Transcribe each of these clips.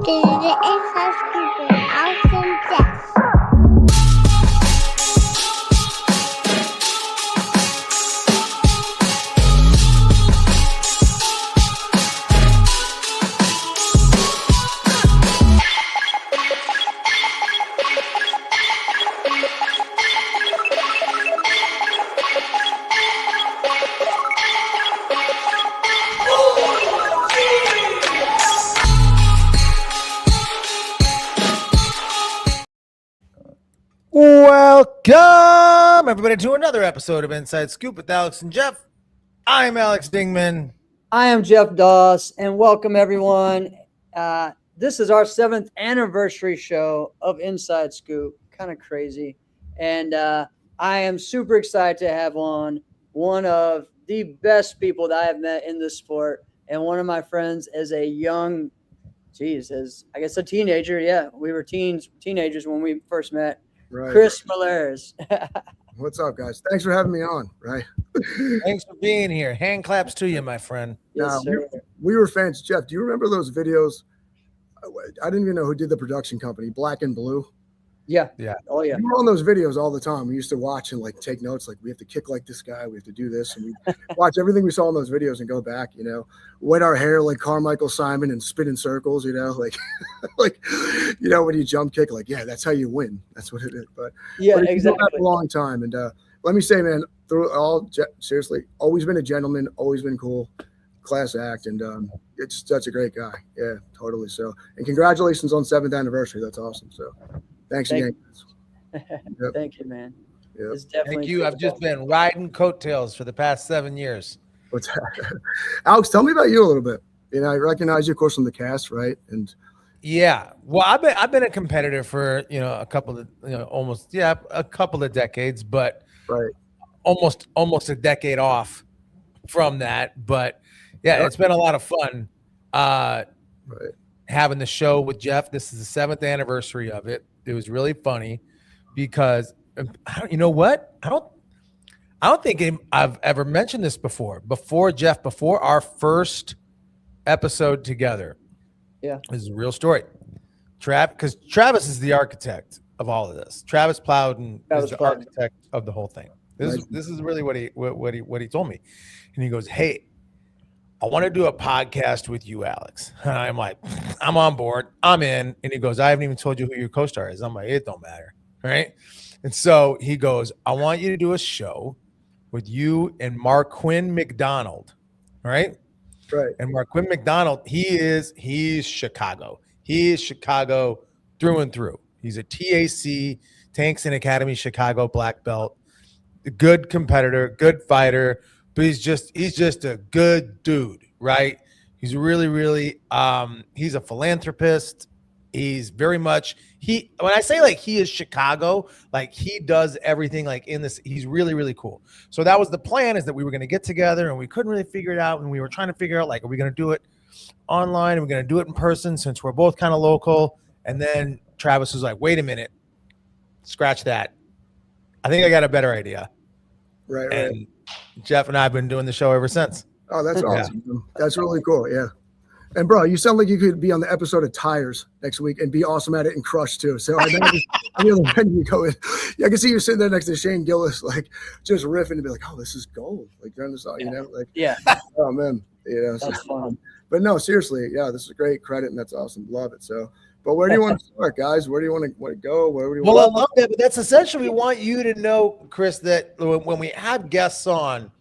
The inside scoop with Alex and Jeff. Welcome, everybody, to another episode of Inside Scoop with Alex and Jeff. I'm Alex Dingman. I am Jeff Doss, and welcome, everyone. This is our 7th anniversary show of Inside Scoop. Kind of crazy. And I am super excited to have on one of the best people that I have met in this sport, and one of my friends as a young, as I guess a teenager. Yeah, we were teenagers when we first met. Right. Chris Millares. What's up, guys? Thanks for having me on. Right. Thanks for being here. Hand claps to you, my friend. Yes, sir. We were fans. Jeff, do you remember those videos? I didn't even know who did the production company, Black and Blue. Yeah. Yeah. Oh, yeah. We were on those videos all the time. We used to watch and like take notes. Like, we have to kick like this guy. We have to do this. And we watch everything we saw in those videos and go back, wet our hair like Carmichael Simon and spin in circles, like, when you jump kick, like, yeah, that's how you win. That's what it is. But Exactly. A long time. And let me say, man, seriously, always been a gentleman, always been cool, class act. And it's such a great guy. Yeah, totally. So, and congratulations on 7th anniversary. That's awesome. So thanks again. Yep. Thank you, man. Yep. It's definitely Thank you. cool. I've just been riding coattails for the past 7 years. What's that? Alex, tell me about you a little bit. I recognize you, of course, from the cast, right? And Yeah. Well, I've been a competitor for, a couple of, a couple of decades, but right. almost a decade off from that. But yeah, it's been a lot of fun having the show with Jeff. This is the 7th anniversary of it. It was really funny because you know what? I don't think I've ever mentioned this before. Before our first episode together. Yeah. This is a real story. Because Travis is the architect of all of this. Travis Plowden is the architect of the whole thing. This is really what he told me. And he goes, "Hey, I want to do a podcast with you, Alex." And I'm like, "I'm on board. I'm in." And he goes, "I haven't even told you who your co-star is." I'm like, "It don't matter." Right. And so he goes, "I want you to do a show with you and Marquin McDonald." Right. Right. And Marquin McDonald, he's Chicago. He is Chicago through and through. He's a TAC, Tanks and Academy Chicago black belt, a good competitor, good fighter, but he's just a good dude, right? He's really, really he's a philanthropist. He's very much when I say like he is Chicago, like he does everything like in this. He's really, really cool. So that was the plan, is that we were going to get together, and we couldn't really figure it out. And we were trying to figure out, like, are we going to do it online? Are we going to do it in person, since we're both kind of local? And then Travis was like, "Wait a minute, scratch that. I think I got a better idea." Right. And Jeff and I have been doing the show ever since. Oh, that's awesome. Yeah. That's really cool. Yeah. And bro, you sound like you could be on the episode of Tires next week and be awesome at it and crush too. So I know when you go in, I can see you sitting there next to Shane Gillis, like just riffing and be like, "Oh, this is gold." Like during the song, oh man, That's fun. But no, seriously, yeah, this is a great credit and that's awesome. Love it. So, but where do you want to start, guys? Where do you want to go? Where do you Well, I love that, but that's essentially, we want you to know, Chris, that when we have guests on,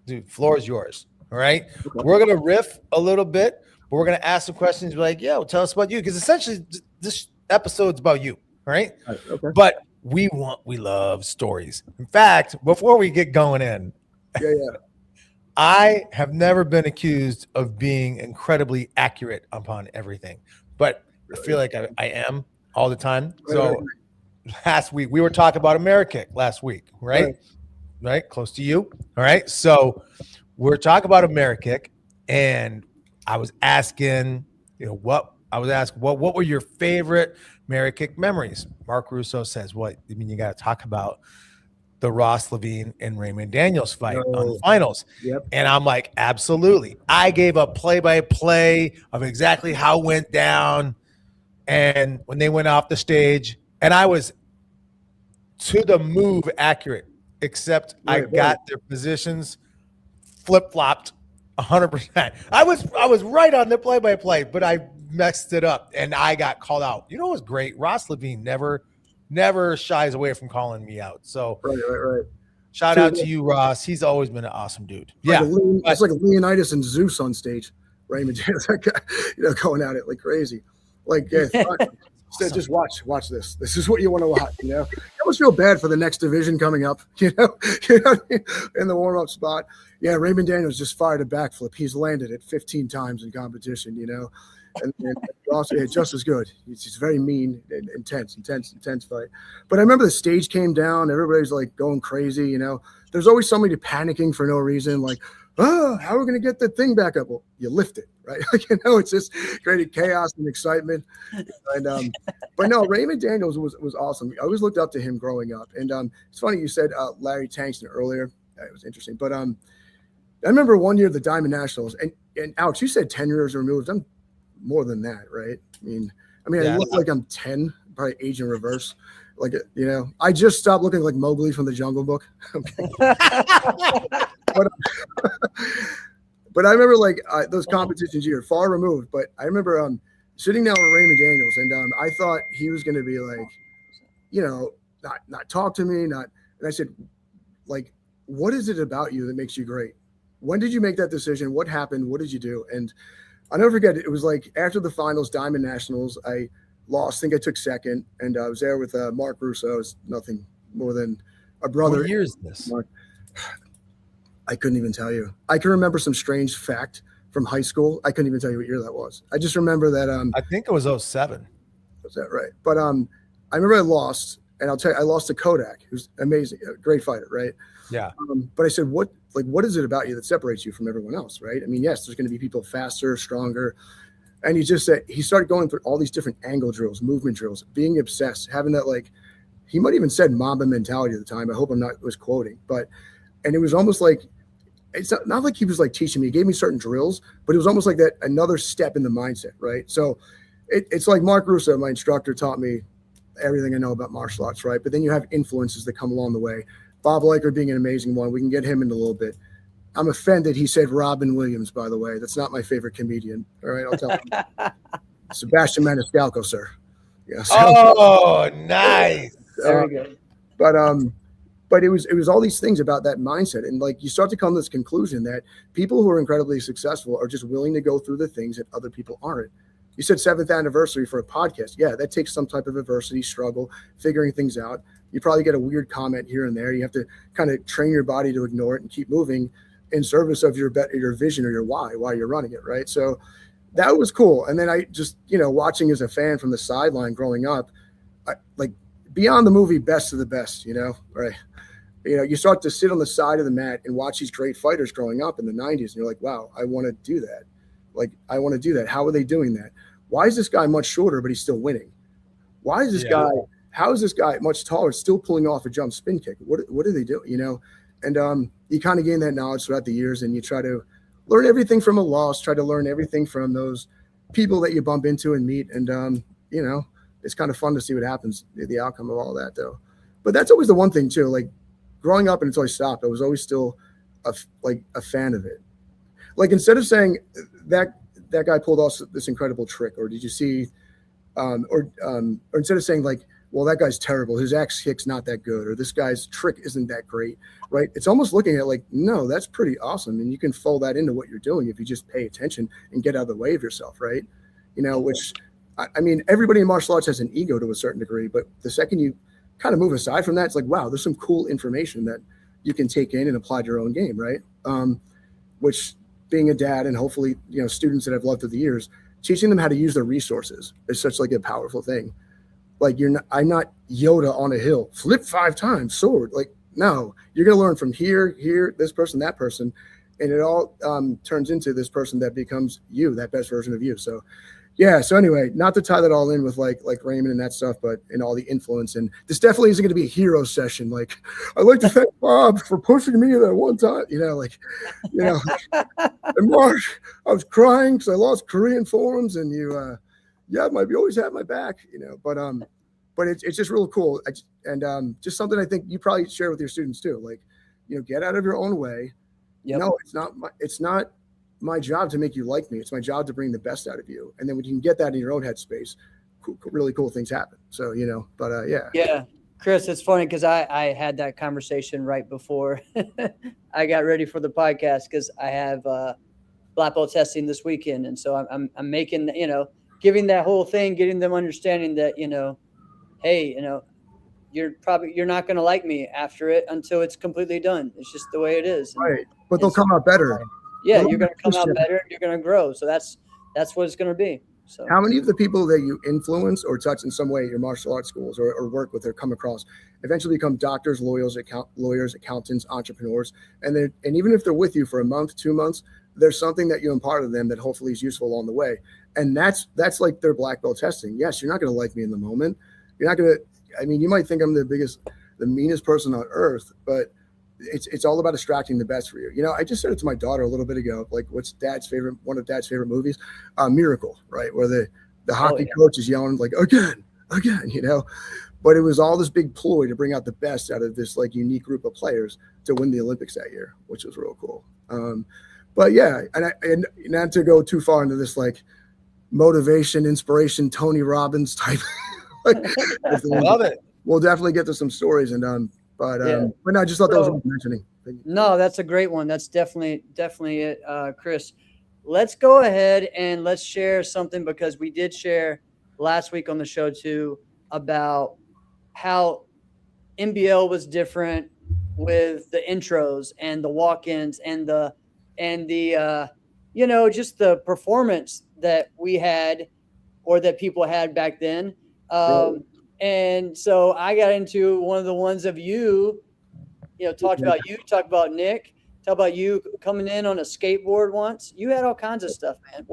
dude, floor is yours. All right. Okay. We're going to riff a little bit, but we're going to ask some questions. Be like, "Yo, tell us about you." Because essentially this episode's about you. All right. Okay. But we love stories. In fact, before we get going in, I have never been accused of being incredibly accurate upon everything, but I feel like I am all the time. So last week, we were talking about Amerikick last week, right? Right. Close to you. All right. So we're talking about Amerikick, and I was asking, what were your favorite Amerikick memories? Mark Russo says, "What? I mean, you got to talk about the Ross Levine and Raymond Daniels fight on No. the finals. Yep. And I'm like, absolutely. I gave a play-by-play of exactly how it went down. And when they went off the stage, and I was to the move accurate, except I Right. got their positions flip-flopped 100%. I was right on the play-by-play, but I messed it up and I got called out. You know what was great? Ross Levine never shies away from calling me out. So Right. shout out to you, Ross. He's always been an awesome dude. Yeah. It's like Leonidas and Zeus on stage. Raymond Daniels, that guy, going at it like crazy. Like, yeah, said, just watch this. This is what you want to watch. I almost feel bad for the next division coming up. In the warm-up spot. Yeah, Raymond Daniels just fired a backflip. He's landed it 15 times in competition. And also just as good. He's very mean and intense fight. But I remember the stage came down. Everybody's like going crazy. There's always somebody panicking for no reason. Like, how are we going to get the thing back up? Well, you lift it, right? It's just creating chaos and excitement. And but no, Raymond Daniels was awesome. I always looked up to him growing up. And it's funny you said Larry Tankston earlier. It was interesting. But I remember one year the Diamond Nationals, and Alex, you said 10 years removed. I'm more than that, right? I mean, Yeah. I look like I'm 10, probably age in reverse. Like, I just stopped looking like Mowgli from the Jungle Book. But I remember those competitions you're far removed. But I remember sitting down with Raymond Daniels, and I thought he was going to be like, not talk to me, and I said, like, what is it about you that makes you great? When did you make that decision? What happened? What did you do? And I'll never forget, it was like after the finals, Diamond Nationals, I lost. I think I took second, and I was there with Mark Russo. It was nothing more than a brother. What year is this? Mark, I couldn't even tell you. I can remember some strange fact from high school. I couldn't even tell you what year that was. I just remember that. I think it was 07. Was that right? But I remember I lost, and I'll tell you, I lost to Kodak, who's amazing, a great fighter, right? Yeah. But I said, what is it about you that separates you from everyone else, right? I mean, yes, there's going to be people faster, stronger. And he just said, he started going through all these different angle drills, movement drills, being obsessed, having that, he might even said Mamba mentality at the time. I hope I'm not was quoting, and it was almost like, it's not like he was teaching me. He gave me certain drills, but it was almost like that another step in the mindset, right? So it's like Mark Russo, my instructor, taught me everything I know about martial arts, right? But then you have influences that come along the way. Bob Leiker being an amazing one. We can get him in a little bit. I'm offended he said Robin Williams, by the way. That's not my favorite comedian. All right, I'll tell him. Sebastian Maniscalco, sir. Yeah, so, Oh, nice. Very good. But it was all these things about that mindset. And you start to come to this conclusion that people who are incredibly successful are just willing to go through the things that other people aren't. You said 7th anniversary for a podcast. Yeah, that takes some type of adversity, struggle, figuring things out. You probably get a weird comment here and there. You have to kind of train your body to ignore it and keep moving in service of your vision or your why while you're running it, right? So that was cool. And then I just, watching as a fan from the sideline growing up, beyond the movie Best of the Best, right? You start to sit on the side of the mat and watch these great fighters growing up in the 90s. And you're like, wow, I want to do that. I want to do that. How are they doing that? Why is this guy much shorter, but he's still winning? Why is this guy, how is this guy much taller, still pulling off a jump spin kick? What do they do? And you kind of gain that knowledge throughout the years, and you try to learn everything from a loss, try to learn everything from those people that you bump into and meet. And, it's kind of fun to see what happens, the outcome of all that, though. But that's always the one thing, too. Growing up and until I stopped, I was always still a fan of it. Instead of saying that guy pulled off this incredible trick, or did you see, or instead of saying well, that guy's terrible, his axe kick's not that good, or this guy's trick isn't that great, right? It's almost looking at no, that's pretty awesome. And you can fold that into what you're doing if you just pay attention and get out of the way of yourself, right? Which, I mean, everybody in martial arts has an ego to a certain degree, but the second you kind of move aside from that, it's wow, there's some cool information that you can take in and apply to your own game, right? Which, being a dad and hopefully, students that I've loved through the years, teaching them how to use their resources is such a powerful thing. I'm not Yoda on a hill, flip 5 times, sword. No, you're going to learn from here, this person, that person. And it all turns into this person that becomes you, that best version of you. So yeah. So anyway, not to tie that all in with like Raymond and that stuff, but in all the influence. And this definitely isn't going to be a hero session. Like, I'd like to thank Bob for pushing me that one time. And Mark, I was crying because I lost Korean forums, and you always had my back. But it's just real cool. Just something I think you probably share with your students too. Like, get out of your own way. Yep. No, it's not my job to make you like me. It's my job to bring the best out of you. And then when you can get that in your own headspace, really cool things happen. So, yeah. Yeah. Chris, it's funny because I had that conversation right before I got ready for the podcast, because I have black belt testing this weekend. And so I'm making, giving that whole thing, getting them understanding that, hey, you're not going to like me after it until it's completely done. It's just the way it is. Right. But they'll come out better. Yeah, you're going to come out better. You're going to grow. So that's what it's going to be. So how many of the people that you influence or touch in some way at your martial arts schools or work with or come across eventually become doctors, lawyers, accountants, entrepreneurs, and even if they're with you for a month, 2 months, there's something that you impart to them that hopefully is useful along the way. And that's like their black belt testing. Yes, you're not going to like me in the moment. You're not going to. You might think I'm the meanest person on earth, but it's all about extracting the best for you. I just said it to my daughter a little bit ago, like what's one of dad's favorite movies, Miracle, right? Where the hockey coach is yelling like, again, but it was all this big ploy to bring out the best out of this like unique group of players to win the Olympics that year, which was real cool. But yeah, and not to go too far into this like motivation, inspiration, Tony Robbins type. Love it. We'll definitely get to some stories but no, I just thought that was worth mentioning. No, that's a great one. That's definitely it, Chris. Let's go ahead and let's share something, because we did share last week on the show too about how NBL was different with the intros and the walk-ins and the just the performance that we had or that people had back then. And so I got into one of the ones of talked about Nick, talk about you coming in on a skateboard once. You had all kinds of stuff, man.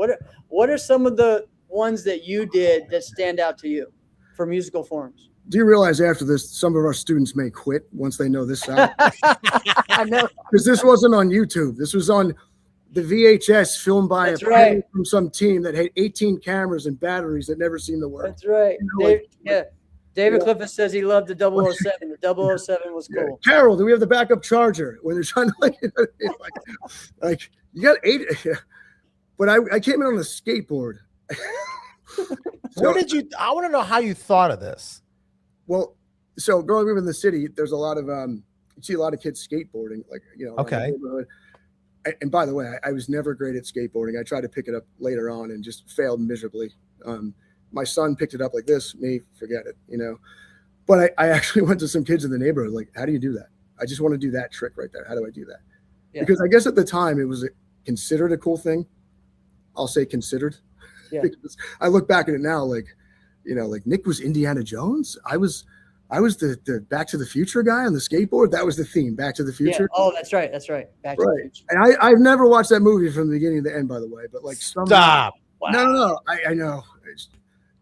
What are some of the ones that you did that stand out to you for musical forms? Do you realize after this, some of our students may quit once they know this out? I know. Because this wasn't on YouTube. This was on the VHS filmed by from some team that had 18 cameras and batteries that never seemed to work. That's right. David Clifford says he loved the 007. The 007 was cool. Yeah. Carol, do we have the backup charger? When they're trying to like you got 8. But I came in on a skateboard. I want to know how you thought of this. Well, so growing up in the city, there's a lot of you see a lot of kids skateboarding, like Okay. And by the way, I was never great at skateboarding. I tried to pick it up later on and just failed miserably. My son picked it up like this, me, forget it, But I actually went to some kids in the neighborhood, like, how do you do that? I just want to do that trick right there. How do I do that? Yeah. Because I guess at the time it was considered a cool thing. I'll say considered. Yeah. Because I look back at it now, like Nick was Indiana Jones. I was the Back to the Future guy on the skateboard. That was the theme, Back to the Future. Yeah. Oh, that's right. Back to the Future. And I've never watched that movie from the beginning to the end, by the way. But like, stop. Wow. No. I know.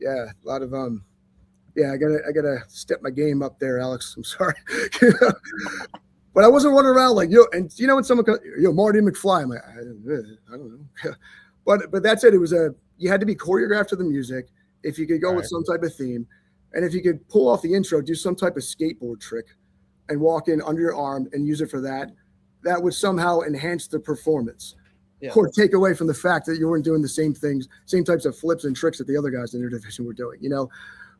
A lot of I gotta step my game up there, Alex. I'm sorry. But I wasn't running around like and when someone comes, Marty McFly, I'm like, I don't know. But that's it. It was you had to be choreographed to the music. If you could go with some type of theme, and if you could pull off the intro, do some type of skateboard trick and walk in under your arm and use it for that would somehow enhance the performance. Yeah. Or take away from the fact that you weren't doing the same things, same types of flips and tricks that the other guys in your division were doing,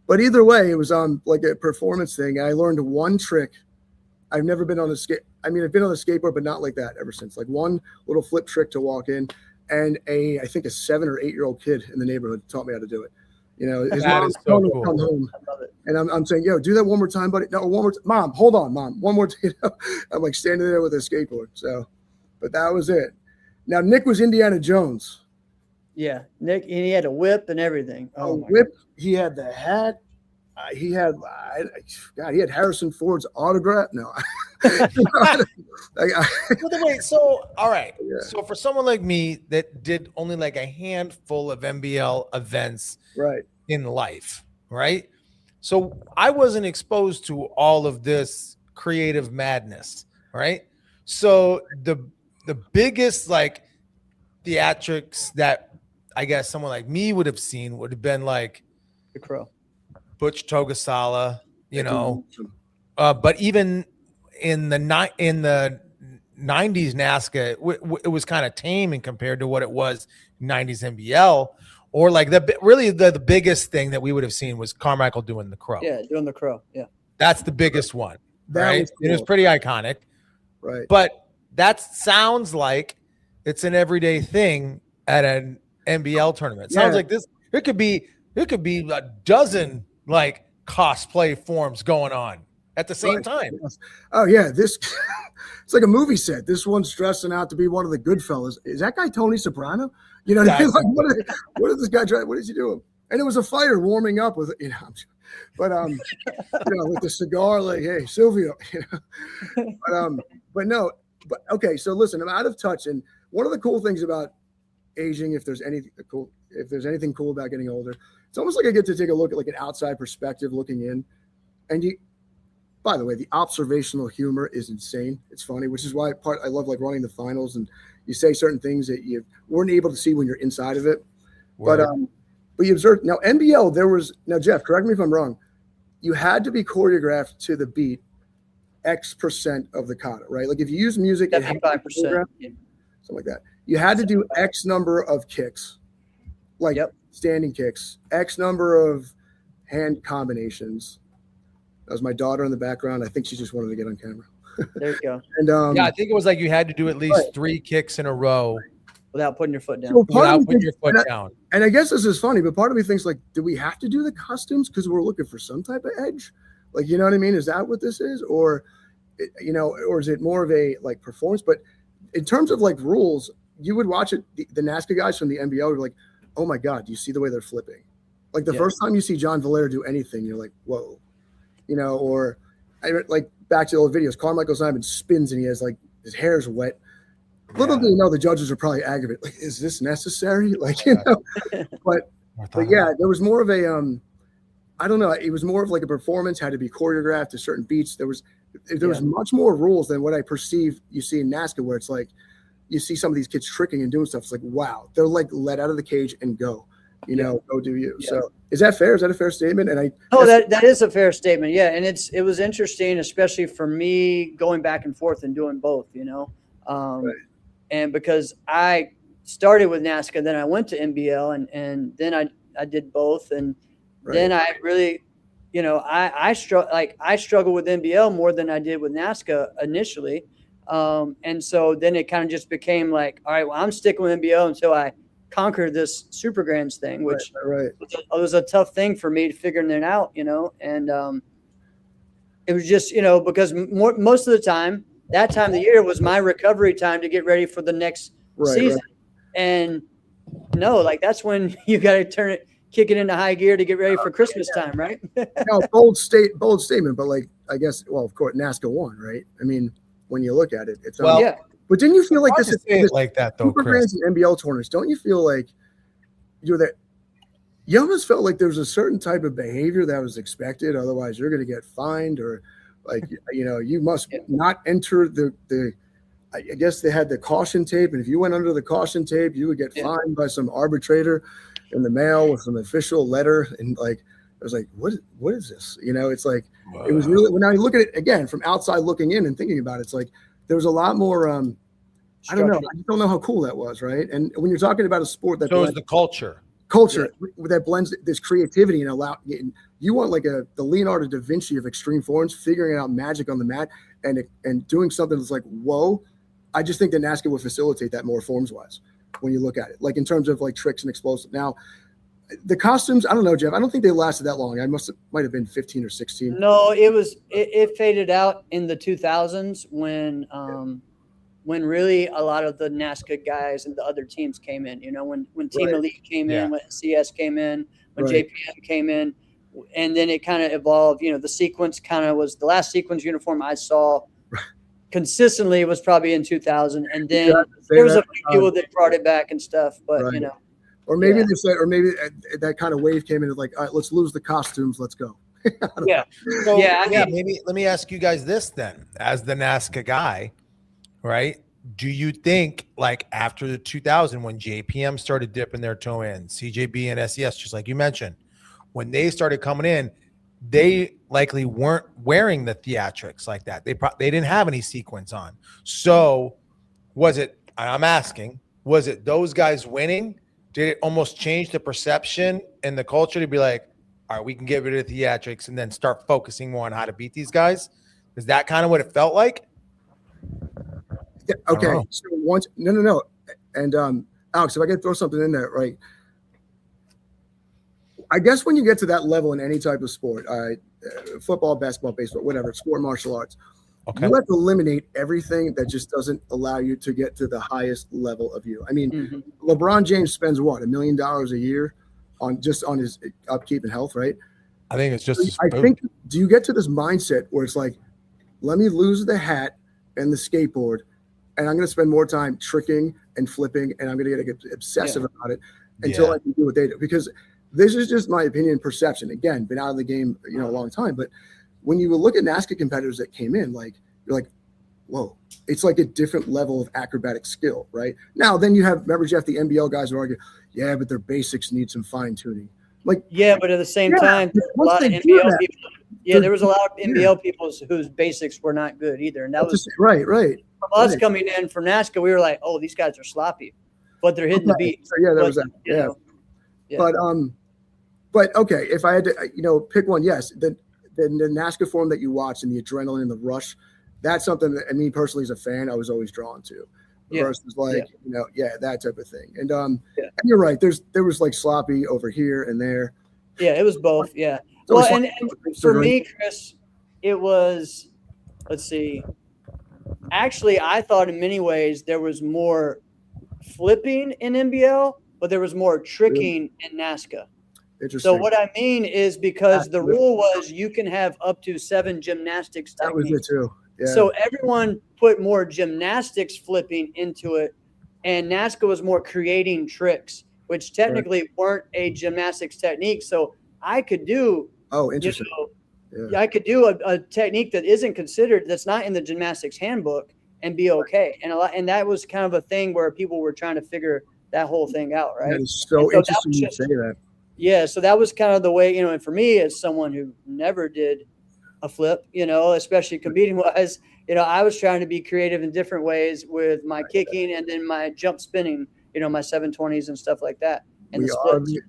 But either way, it was like a performance thing. I learned one trick. I've never been on a I've been on a skateboard, but not like that ever since. Like one little flip trick to walk in, and I think a 7 or 8 year old kid in the neighborhood taught me how to do it. His mom is so cool. Come home, and I'm saying, do that one more time, buddy. No, one more time. Mom, hold on, Mom. One more time. I'm like standing there with a skateboard. So, but that was it. Now, Nick was Indiana Jones. Yeah, Nick, and he had a whip and everything. Oh, whip. He had the hat. he had Harrison Ford's autograph. No, Wait, so all right. Yeah. So for someone like me that did only like a handful of NBL events right. in life, right? So I wasn't exposed to all of this creative madness, right? So the biggest like theatrics that I guess someone like me would have seen would have been like The Crow. Butch Togasala, you know. But even in the 90s NASCA, it was kind of tame and compared to what it was 90s NBL. Or like the biggest thing that we would have seen was Carmichael doing the Crow. Yeah, doing the Crow. Yeah, that's the biggest one, right? Was cool. It was pretty iconic, right? But that sounds like it's an everyday thing at an NBL tournament. It sounds like this. It could be a dozen like cosplay forms going on at the same time. Yes. Oh yeah, this it's like a movie set. This one's dressing out to be one of the good fellas. Is that guy Tony Soprano? You know, like, what is this guy trying? What is he doing? And it was a fighter warming up with, you know, but with the cigar, like, hey, Silvio, you know, but okay. So listen, I'm out of touch, and one of the cool things about aging, if there's anything cool about getting older, it's almost like I get to take a look at like an outside perspective looking in, and by the way, the observational humor is insane. It's funny, which is why I love like running the finals, and you say certain things that you weren't able to see when you're inside of it. Word. But you observe now NBL. Now Jeff, correct me if I'm wrong. You had to be choreographed to the beat X% of the kata, right? Like if you use music, 75%, something like that. You had to do X number of kicks, like standing kicks, X number of hand combinations. That was my daughter in the background. I think she just wanted to get on camera. There you go. And I think it was like you had to do at least 3 kicks in a row without putting your foot down. Down. And I guess this is funny, but part of me thinks like, do we have to do the costumes because we're looking for some type of edge? Like, you know what I mean? Is that what this is, or is it more of a like performance? But in terms of like rules, you would watch it. The NASCA guys from the NBL were like, oh my God, do you see the way they're flipping? Like the first time you see John Valera do anything, you're like, whoa, you know, or like back to the old videos, Carmichael Simon spins and he has like his hair's wet. Little do you know, the judges are probably aggravated. Like, is this necessary? Like, you know, but yeah, there was more of a, I don't know. It was more of like a performance, had to be choreographed to certain beats. There was much more rules than what I perceive you see in NASCA, where it's like, you see some of these kids tricking and doing stuff. It's like, wow, they're like let out of the cage and go, you know, go do you. Yeah. So is that fair? Is that a fair statement? And that is a fair statement. Yeah. And it was interesting, especially for me going back and forth and doing both, you know, and because I started with NASCA, then I went to NBL and then I did both. And then I really, you know, I struggled with NBL more than I did with NASCA initially. And so then it kind of just became like, all right, well, I'm sticking with NBL until I conquer this Super Grands thing, which was a tough thing for me to figuring it out, you know, and it was just, you know, because most of the time, that time of the year was my recovery time to get ready for the next season. And no, like that's when you got to kick it into high gear to get ready for Christmas time, right? No, bold statement, but like, I guess, well, of course, NASCA won, right? I mean, when you look at it, it's But didn't you feel like this is like that though, Super Grands and NBL tournaments? Don't you feel like you almost felt like there was a certain type of behavior that was expected, otherwise you're going to get fined, or like, you know, you must not enter the. I guess they had the caution tape, and if you went under the caution tape, you would get fined by some arbitrator in the mail with some official letter, and like. I was like, what is this? You know, it's like, it was really, when I look at it again, from outside looking in and thinking about it, it's like, there was a lot more, I don't know. I just don't know how cool that was. Right. And when you're talking about a sport that shows the culture that blends this creativity and you want like the Leonardo da Vinci of extreme forms, figuring out magic on the mat and doing something that's like, whoa, I just think that NASCA would facilitate that more forms wise when you look at it, like in terms of like tricks and explosive. Now, the costumes, I don't know, Jeff. I don't think they lasted that long. Might have been 15 or 16. No, it faded out in the 2000s when really a lot of the NASCA guys and the other teams came in. You know, when Team Elite came in, when CS came in, when JPM came in, and then it kind of evolved. The sequence kind of was the last sequence uniform I saw consistently was probably in 2000, and then there was a few people that brought it back and stuff, but right. Or maybe they said, or maybe that kind of wave came in like, all right, let's lose the costumes, let's go. Yeah. So, maybe let me ask you guys this then, as the NASCAR guy, right? Do you think like after the 2000, when JPM started dipping their toe in, CJB and SES, just like you mentioned, when they started coming in, they likely weren't wearing the theatrics like that. They didn't have any sequence on. So was it those guys winning? Did it almost change the perception and the culture to be like, all right, we can get rid of the theatrics and then start focusing more on how to beat these guys? Is that kind of what it felt like? Yeah, okay. So once, no. And Alex, if I could throw something in there, right? I guess when you get to that level in any type of sport, football, basketball, baseball, whatever, sport, martial arts, you have to eliminate everything that just doesn't allow you to get to the highest level of you. I mean, LeBron James spends what, $1 million a year on his upkeep and health, right? I think it's just. I think, do you get to this mindset where it's like, let me lose the hat and the skateboard, and I'm going to spend more time tricking and flipping, and I'm going to get obsessive about it until I can do what they do? Because this is just my opinion, perception. Again, been out of the game, a long time, but when you look at NASCAR competitors that came in, like, you're like, whoa, it's like a different level of acrobatic skill, right? Now, then you have, remember, Jeff, the NBL guys who argue, yeah, but their basics need some fine tuning. Like, yeah, but at the same time, a lot of NBL people, there was a lot of NBL people whose basics were not good either. And that was right. From us coming in from NASCAR, we were like, oh, these guys are sloppy, but they're hitting the beat. So, there was that. Yeah. But okay, if I had to, pick one, yes, the NASCAR form that you watch and the adrenaline and the rush, that's something that, me personally as a fan, I was always drawn to. Versus that type of thing. And and you're right, there was like sloppy over here and there. Yeah, it was both. Yeah. Well, and for me, Chris, it was, let's see. Actually, I thought in many ways there was more flipping in NBL, but there was more tricking in NASCAR. Interesting. So what I mean is because the rule was you can have up to 7 gymnastics techniques. That was it too. Yeah. So everyone put more gymnastics flipping into it, and NASCAR was more creating tricks, which technically weren't a gymnastics technique. So I could do interesting. I could do a technique that isn't considered, that's not in the gymnastics handbook, and be okay. And that was kind of a thing where people were trying to figure that whole thing out, right? That is so interesting you say that. Yeah, so that was kind of the way, and for me as someone who never did a flip, especially competing wise, I was trying to be creative in different ways with my kicking and then my jump spinning, my 720s and stuff like that. And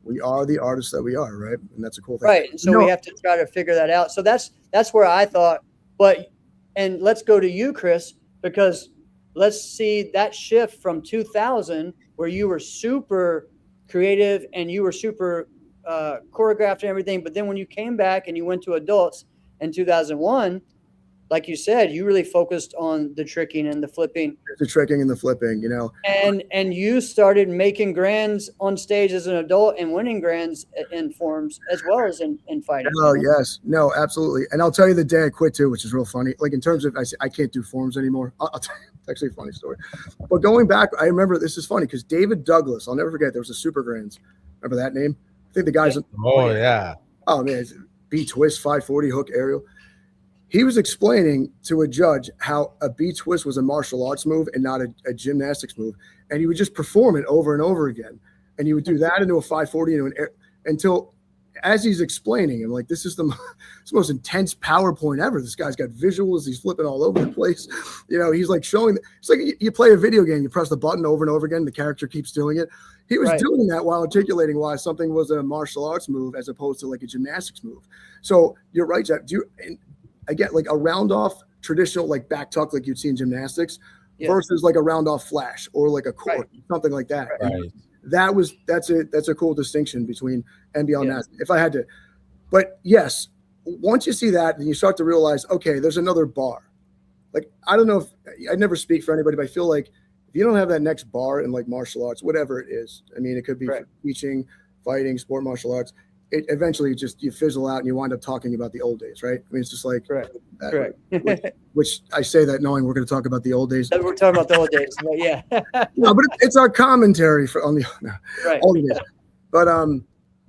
we are the artists that we are, right? And that's a cool thing. Right. And so we have to try to figure that out. So that's where I thought, and let's go to you, Chris, because let's see that shift from 2000 where you were super creative and you were super choreographed and everything. But then when you came back and you went to adults in 2001, like you said, you really focused on the tricking and the flipping. The tricking and the flipping, And you started making grands on stage as an adult and winning grands in forms as well as in fighting. Oh, yes. No, absolutely. And I'll tell you the day I quit too, which is real funny. Like in terms of, I can't do forms anymore. I'll tell you, it's actually a funny story. But going back, I remember, this is funny because David Douglas, I'll never forget, there was a Super Grands. Remember that name? I think the guy's. Oh, yeah. Oh, man. B-twist, 540, hook, aerial. He was explaining to a judge how a B-twist was a martial arts move and not a gymnastics move. And he would just perform it over and over again. And he would do that into a 540 until, as he's explaining, I'm like, this is the most intense PowerPoint ever. This guy's got visuals. He's flipping all over the place. He's like showing. It's like you play a video game. You press the button over and over again. The character keeps doing it. He was doing that while articulating why something was a martial arts move as opposed to like a gymnastics move. So you're right, Jeff. Again, like a round off traditional like back tuck like you'd see in gymnastics versus like a round off flash or like a cork, something like that. Right. That's a cool distinction between NBL and NASCAR. If I had to, but yes, once you see that, then you start to realize, okay, there's another bar. Like, I don't know if I never speak for anybody, but I feel like if you don't have that next bar in like martial arts, whatever it is, I mean, it could be for teaching, fighting, sport, martial arts. it eventually just you fizzle out and you wind up talking about the old days, right? I mean, it's just like Correct. that, Correct. which I say that knowing we're going to talk about the old days. We're talking about the old days, but yeah. No, but it's our commentary on the Right. old days.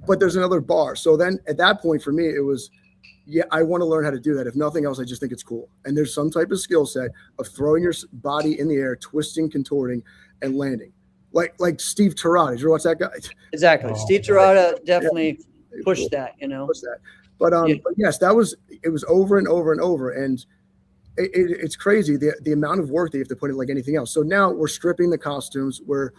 But there's another bar. So then at that point for me, it was, yeah, I want to learn how to do that. If nothing else, I just think it's cool. And there's some type of skill set of throwing your body in the air, twisting, contorting, and landing. Like Steve Tirada. Did you watch that guy? Exactly. Steve Tirada definitely pushed that, you know. Pushed that. But yes, it was over and over and over. And it's crazy the amount of work that you have to put in like anything else. So now we're stripping the costumes. We're,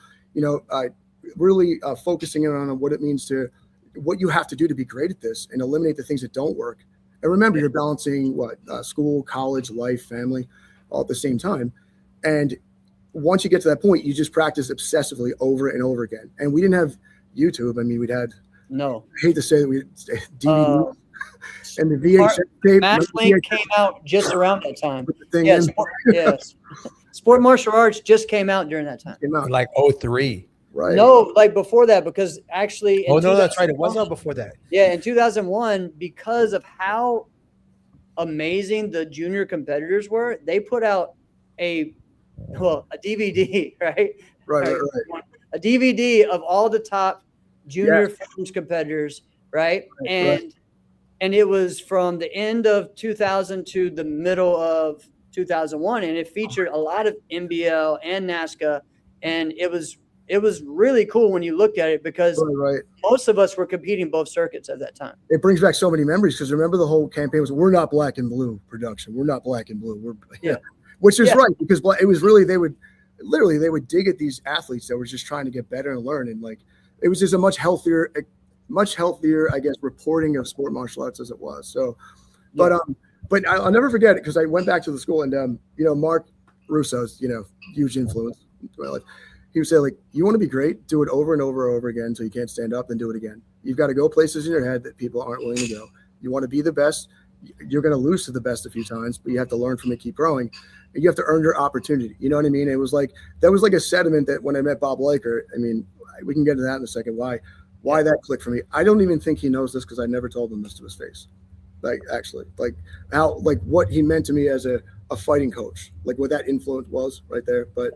really focusing in on what it means to what you have to do to be great at this and eliminate the things that don't work. And remember, you're balancing school, college, life, family, all at the same time. And once you get to that point, you just practice obsessively over and over again. And we didn't have YouTube. I mean, we'd had, I hate to say that, we had DVD and the VHS tape. Matchling came out just around that time. Sport martial arts just came out during that time. Like 03. Right. No, like before that, because actually. That's right. It was not before that. Yeah, in 2001, because of how amazing the junior competitors were, they put out a DVD, right? Right. A DVD of all the top junior films competitors, right? And it was from the end of 2000 to the middle of 2001, and it featured a lot of NBL and NASCA, and it was really cool when you looked at it because most of us were competing both circuits at that time. It brings back so many memories because remember the whole campaign was "We're not black and blue" production. We're not black and blue. Which is right because it was really they would dig at these athletes that were just trying to get better and learn, and like it was just a much healthier, I guess, reporting of sport martial arts as it was. So, but I'll never forget it because I went back to the school and Mark Russo's huge influence in my life. He would say, like, you want to be great, do it over and over and over again until you can't stand up, and do it again. You've got to go places in your head that people aren't willing to go. You want to be the best. You're going to lose to the best a few times, but you have to learn from it, keep growing. And you have to earn your opportunity. You know what I mean? It was like, that was like a sediment that when I met Bob Leiker, I mean, we can get into that in a second, why that clicked for me. I don't even think he knows this because I never told him this to his face. Like, actually, like how, like what he meant to me as a fighting coach, like what that influence was right there. But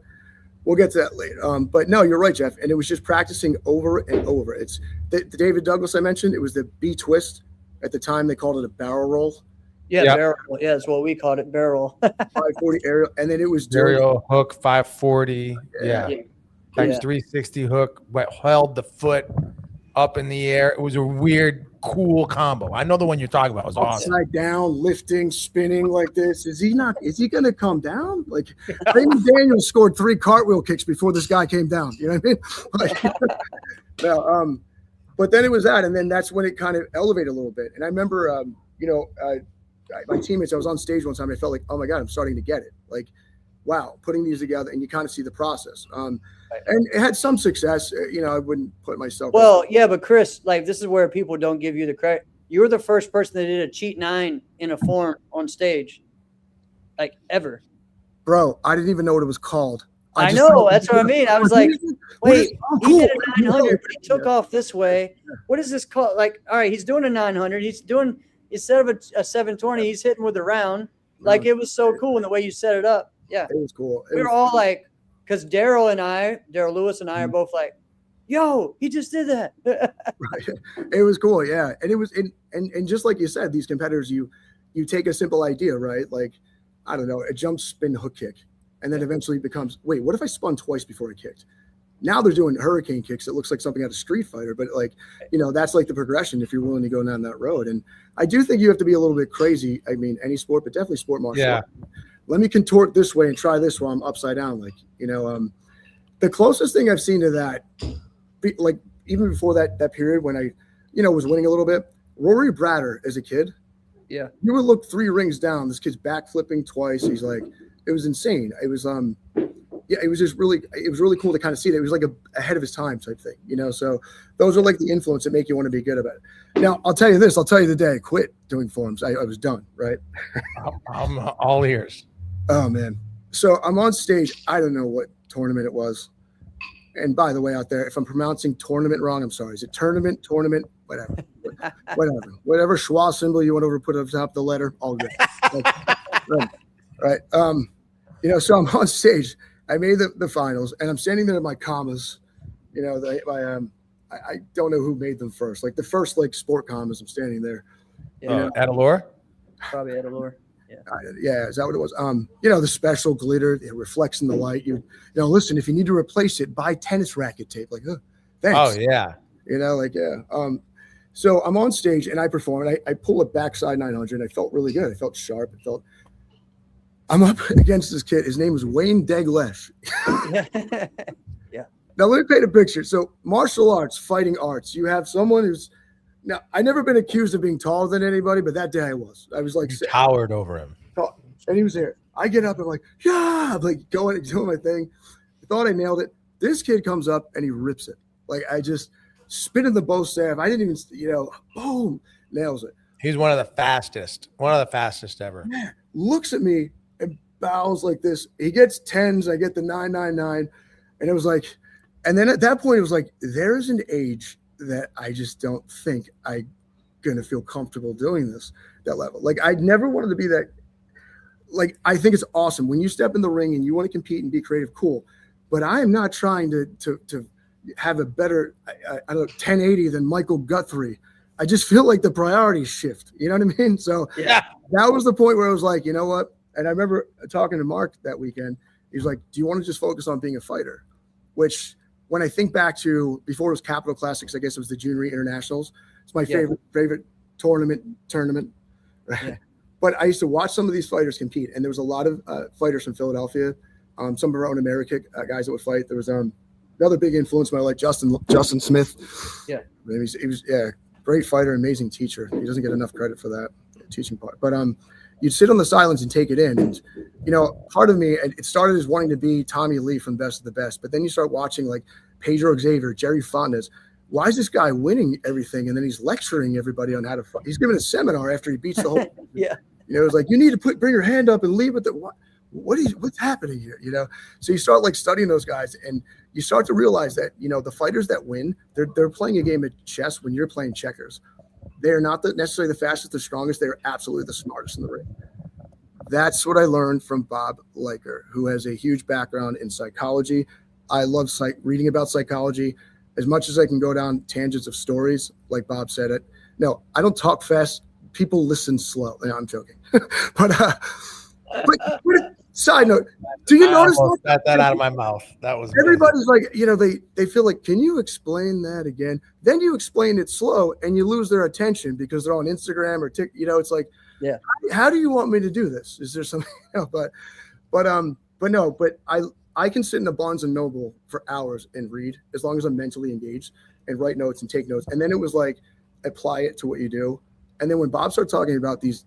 we'll get to that later. But no, you're right, Jeff. And it was just practicing over and over. It's the David Douglas I mentioned. It was the B twist. At the time, they called it a barrel roll. Yeah, barrel. Yeah, that's what we called it, barrel. 540 aerial, and then it was aerial hook 540. Times 360 hook. Held the foot up in the air. It was a weird, cool combo. I know the one you're talking about. It was awesome. Upside down, lifting, spinning like this. Is he going to come down? Like Raymond Daniels scored 3 cartwheel kicks before this guy came down. You know what I mean? But then it was that, and then that's when it kind of elevated a little bit. And I remember, my teammates, I was on stage one time, and I felt like, oh my God, I'm starting to get it. Like, wow, putting these together, and you kind of see the process. And it had some success. I wouldn't put myself. Well, yeah, but Chris, like, this is where people don't give you the credit. You were the first person that did a cheat 9 in a form on stage, like ever. Bro, I didn't even know what it was called. I know. That's what I mean. I was like, wait, he did a 900, but he took off this way. What is this called? Like, all right, he's doing a 900. He's doing, instead of a 720, he's hitting with a round. Like, it was so cool in the way you set it up. Yeah. It was cool. We were all like, because Daryl Lewis and I are both like, yo, he just did that. Right. It was cool. Yeah. And it was, and just like you said, these competitors, you take a simple idea, right? Like, I don't know, a jump spin hook kick. And then eventually it becomes, wait, what if I spun twice before I kicked? Now they're doing hurricane kicks. It looks like something out of Street Fighter, but like, that's like the progression if you're willing to go down that road. And I do think you have to be a little bit crazy. I mean, any sport, but definitely sport martial art. Let me contort this way and try this while I'm upside down. Like, the closest thing I've seen to that, like even before that period when I, was winning a little bit, Rory Bratter as a kid. Yeah. You would look 3 rings down. This kid's back flipping twice. He's like, it was insane. It was, it was just really, it was really cool to kind of see that. It was like ahead of his time type thing, so those are like the influence that make you want to be good about it. Now, I'll tell you the day I quit doing forms, I was done, right? I'm all ears. Oh man. So I'm on stage. I don't know what tournament it was. And by the way, out there, if I'm pronouncing tournament wrong, I'm sorry. Is it tournament, whatever? whatever schwa symbol you want to put up top of the letter, all good. Right. So I'm on stage. I made the finals, and I'm standing there in my commas. I don't know who made them first. Like the first sport commas, I'm standing there. Adelore? Probably Adelore. Yeah, is that what it was? The special glitter, it reflects in the light. Listen, if you need to replace it, buy tennis racket tape. Like, thanks. Oh yeah. So I'm on stage and I perform, and I pull a backside 900. And I felt really good. I felt sharp. I'm up against this kid. His name was Wayne Deglesh. Yeah. Now let me paint a picture. So martial arts, fighting arts. You have someone who's now. I've never been accused of being taller than anybody, but that day I was. I was like towered over him, and he was there. I get up and I'm like going and doing my thing. I thought I nailed it. This kid comes up and he rips it. Like I just spin in the bow staff. I didn't even, boom, nails it. He's one of the fastest ever. Yeah. Looks at me and bows like this. He gets 10s. I get the 999. And it was like, and then at that point, it was like, there's an age that I just don't think I'm going to feel comfortable doing this, that level. Like, I never wanted to be that. Like, I think it's awesome when you step in the ring and you want to compete and be creative, cool. But I am not trying to have a better, I don't know, 1080 than Michael Guthrie. I just feel like the priorities shift. You know what I mean? So yeah, that was the point where I was like, you know what? And I remember talking to Mark that weekend. He was like, do you want to just focus on being a fighter? Which, when I think back to before it was Capital Classics, I guess it was the Amerikick Internationals. It's my favorite tournament. Right? Yeah. But I used to watch some of these fighters compete, and there was a lot of fighters from Philadelphia. Some of our own Amerikick guys that would fight. There was another big influence in my life, Justin Smith. Yeah, he was great fighter, amazing teacher. He doesn't get enough credit for that teaching part. But you'd sit on the silence and take it in. And part of me, it started as wanting to be Tommy Lee from Best of the Best, but then you start watching like Pedro Xavier, Jerry Fontes. Why is this guy winning everything? And then he's lecturing everybody on how to fight. He's giving a seminar after he beats the whole. Yeah. It's like, you need to bring your hand up and lead with the what's happening here? So you start studying those guys, and you start to realize that, the fighters that win, they're playing a game of chess when you're playing checkers. They are not necessarily the fastest, the strongest. They are absolutely the smartest in the ring. That's what I learned from Bob Leiker, who has a huge background in psychology. I love reading about psychology. As much as I can go down tangents of stories, like Bob said it. No, I don't talk fast. People listen slow. No, I'm joking. but side note, do you notice? I got that out of my mouth. That was everybody's amazing. They feel like, can you explain that again? Then you explain it slow, and you lose their attention because they're on Instagram or TikTok. It's like, yeah. How do you want me to do this? Is there something? But I can sit in a Barnes and Noble for hours and read as long as I'm mentally engaged and write notes and take notes. And then it was like, apply it to what you do. And then when Bob started talking about these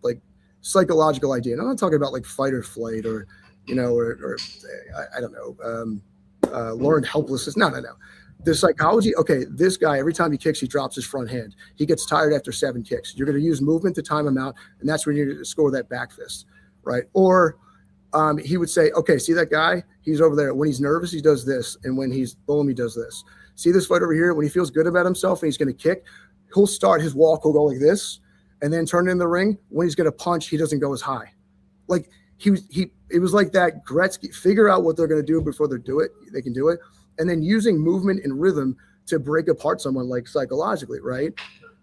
psychological idea, and I'm not talking about fight or flight or I don't know, learned helplessness. No. The psychology. Okay, this guy, every time he kicks, he drops his front hand. He gets tired after 7 kicks. You're going to use movement to time him out, and that's when you're going to score that back fist, right? Or he would say, okay, see that guy? He's over there. When he's nervous, he does this, and when he's boom, he does this. See this fight over here? When he feels good about himself and he's going to kick, he'll start his walk. He'll go like this, and then turn it in the ring. When he's going to punch, he doesn't go as high. Like it was like that Gretzky. Figure out what they're going to do before they do it. They can do it, and then using movement and rhythm to break apart someone psychologically, right?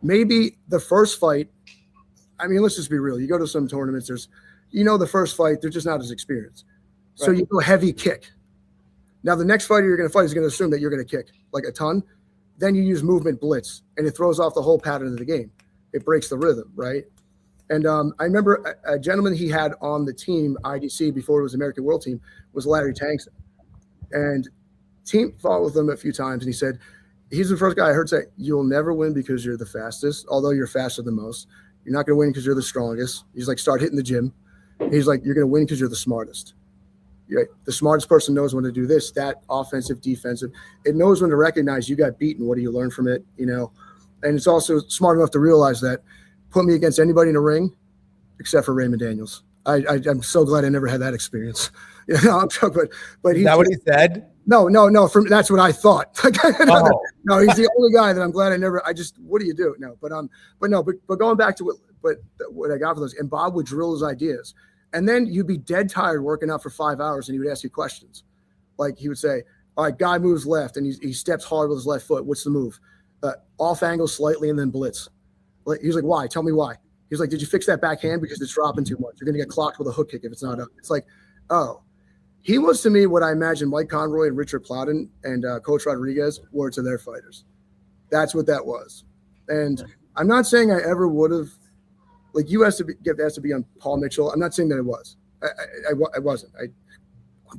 Maybe the first fight. I mean, let's just be real. You go to some tournaments. There's, the first fight, they're just not as experienced. Right. So you go heavy kick. Now the next fighter you're going to fight is going to assume that you're going to kick like a ton. Then you use movement blitz, and it throws off the whole pattern of the game. It breaks the rhythm, right? And I remember a gentleman he had on the team, IDC, before it was American World Team, was Larry Tankson. And team fought with him a few times, and he said, he's the first guy I heard say, you'll never win because you're the fastest, although you're faster than most. You're not going to win because you're the strongest. He's like, start hitting the gym. He's like, you're going to win because you're the smartest. Right? The smartest person knows when to do this, that, offensive, defensive. It knows when to recognize you got beaten. What do you learn from it? And it's also smart enough to realize that put me against anybody in a ring except for Raymond Daniels. I'm so glad I never had that experience. I'm joking, but is that what he said? No. That's what I thought. Oh. No, he's the only guy that I'm glad what do you do? No, but going back to what I got for those, and Bob would drill his ideas. And then you'd be dead tired working out for 5 hours and he would ask you questions. Like he would say, all right, guy moves left and he steps hard with his left foot. What's the move? Off angle slightly and then blitz. He was like, why? Tell me why. He was like, did you fix that backhand? Because it's dropping too much. You're going to get clocked with a hook kick if it's not up. It's like, oh. He was to me what I imagine Mike Conroy and Richard Plowden and Coach Rodriguez were to their fighters. That's what that was. And I'm not saying I ever would have, like you has to be on Paul Mitchell. I'm not saying that it was. I wasn't.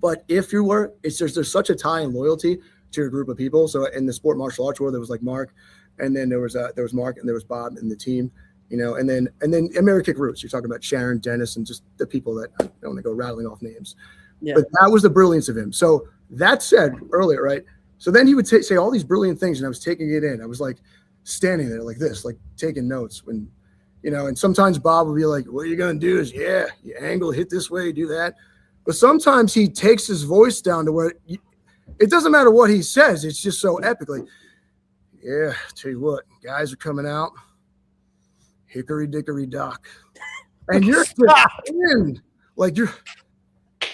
But if you were, there's such a tie and loyalty to your group of people. So in the sport martial arts world, there was like Mark, and then there was Mark, and there was Bob and the team, and then Amerikick Roots. You're talking about Sharon, Dennis, and just the people that I don't want to go rattling off names. Yeah. But that was the brilliance of him. So that said earlier, right? So then he would say all these brilliant things, and I was taking it in. I was like standing there like this, like taking notes when, and sometimes Bob would be like, what you're going to do is, you angle, hit this way, do that. But sometimes he takes his voice down to where it doesn't matter what he says. It's just so epic. Like, tell you what, guys are coming out. Hickory dickory dock. And you're in. Like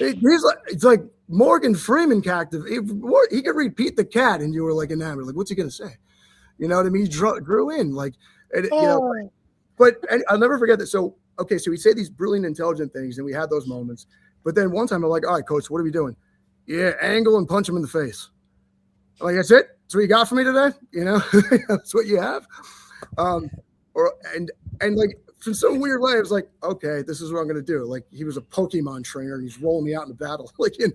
it's like Morgan Freeman character. He could repeat the cat and you were like enamored. Like, what's he going to say? You know what I mean? He grew in like, but I'll never forget that. So we'd say these brilliant, intelligent things and we had those moments. But then one time I'm like, all right, coach, what are we doing? Angle and punch him in the face. I'm like, that's it? That's what you got for me today? That's what you have? And like, in some weird way, I was like, okay, this is what I'm going to do. Like he was a Pokemon trainer and he's rolling me out in the battle, like, in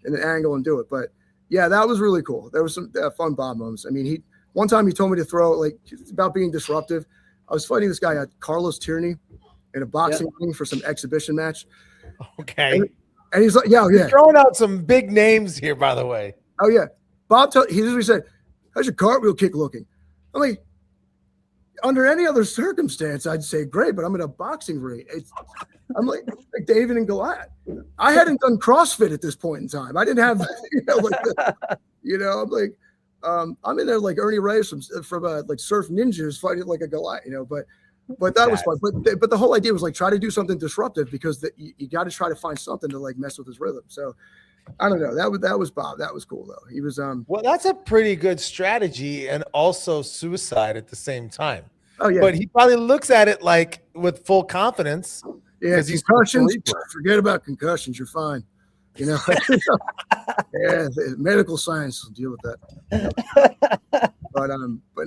an angle and do it. But yeah, that was really cool. There was some fun Bob moments. I mean, one time he told me to throw, like, about being disruptive. I was fighting this guy, Carlos Tierney, in a boxing ring for some exhibition match. Okay. And he's like, You're throwing out some big names here, by the way. Oh, yeah. Bob, he usually said, how's your cartwheel kick looking? I'm like, under any other circumstance, I'd say great, but I'm in a boxing ring. I'm like David and Goliath. I hadn't done CrossFit at this point in time. I didn't have, I'm like, I'm in there like Ernie Reyes from like Surf Ninjas fighting like a Goliath, but that was fun. But the whole idea was like try to do something disruptive because you got to try to find something to like mess with his rhythm. So I don't know. That was Bob. That was cool though. He was well, that's a pretty good strategy and also suicide at the same time. Oh yeah. But he probably looks at it like with full confidence. Yeah, concussions. Forget about concussions. You're fine. Yeah, medical science will deal with that. But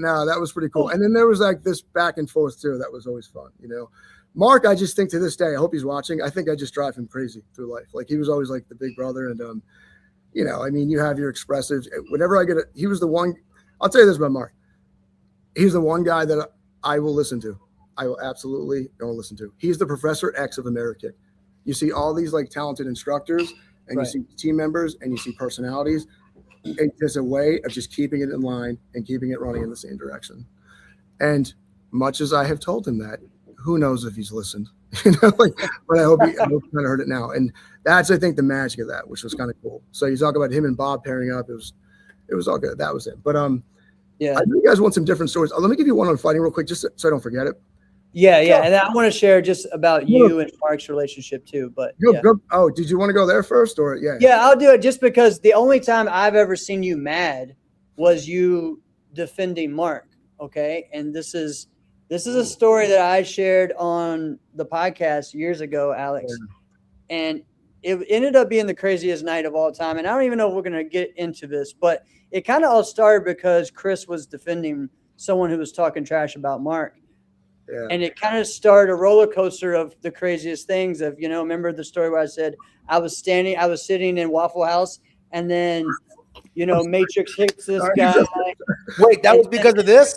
no, that was pretty cool. And then there was like this back and forth too. That was always fun. Mark, I just think to this day, I hope he's watching. I think I just drive him crazy through life. Like he was always like the big brother, and I mean, you have your expressives. Whenever I he was the one. I'll tell you this about Mark. He's the one guy that I will listen to. I will absolutely go and listen to. He's the Professor X of Amerikick. You see all these like talented instructors, and you see team members, and you see personalities. There's a way of just keeping it in line and keeping it running in the same direction. And much as I have told him that, who knows if he's listened? But I hope he kind of heard it now. And that's, I think, the magic of that, which was kind of cool. So you talk about him and Bob pairing up. It was all good. That was it. But I know you guys want some different stories. Let me give you one on fighting real quick, just so I don't forget it. Yeah. And I want to share just about you and Mark's relationship too. But go. Oh, did you want to go there first, or Yeah, I'll do it just because the only time I've ever seen you mad was you defending Mark. Okay, and this is a story that I shared on the podcast years ago, Alex, and it ended up being the craziest night of all time. And I don't even know if we're going to get into this, but it kind of all started because Chris was defending someone who was talking trash about Mark. Yeah. And it kind of started a roller coaster of the craziest things of, remember the story where I said I was sitting in Waffle House and then, Matrix hits this guy. Wait, that was because of this?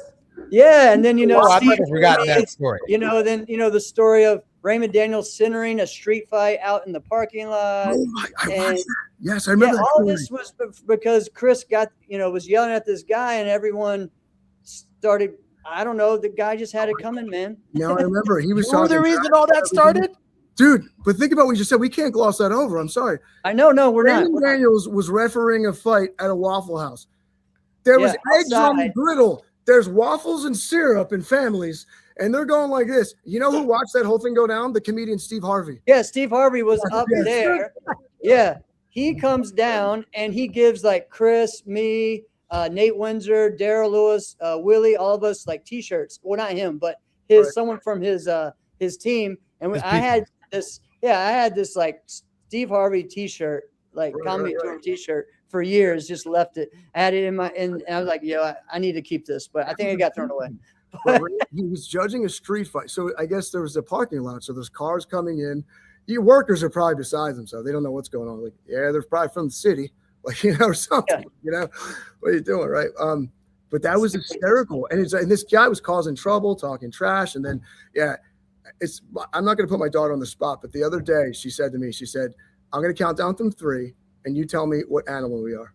Yeah. And then, I might have forgotten that story. Then, the story of Raymond Daniels centering a street fight out in the parking lot. Oh my, I watched that. Yes, I remember that all this was because Chris was yelling at this guy and everyone started – I don't know. The guy just had it coming, man. No, I remember he was talking. The reason all that started? Dude, but think about what you just said. We can't gloss that over. I'm sorry. I know. No, we're not. Raymond Daniels was refereeing a fight at a Waffle House. There was eggs on the griddle. There's waffles and syrup and families, and they're going like this. You know who watched that whole thing go down? The comedian Steve Harvey. Yeah, Steve Harvey was up there. Yeah, he comes down and he gives like Chris, me, Nate Windsor, Daryl Lewis, Willie, all of us like T-shirts. Well, not him, but someone from his team. And I had this like Steve Harvey T-shirt, like comedy tour T-shirt for years. Just left it. I had it and I was like, I need to keep this, but I think it got thrown away. He was judging a street fight, so I guess there was a parking lot. So there's cars coming in. Your workers are probably beside themselves. They don't know what's going on. Like, they're probably from the city, like or something. Yeah. What are you doing, right? But that was hysterical, and this guy was causing trouble, talking trash, and then I'm not going to put my daughter on the spot, but the other day she said to me, I'm going to count down from 3, and you tell me what animal we are.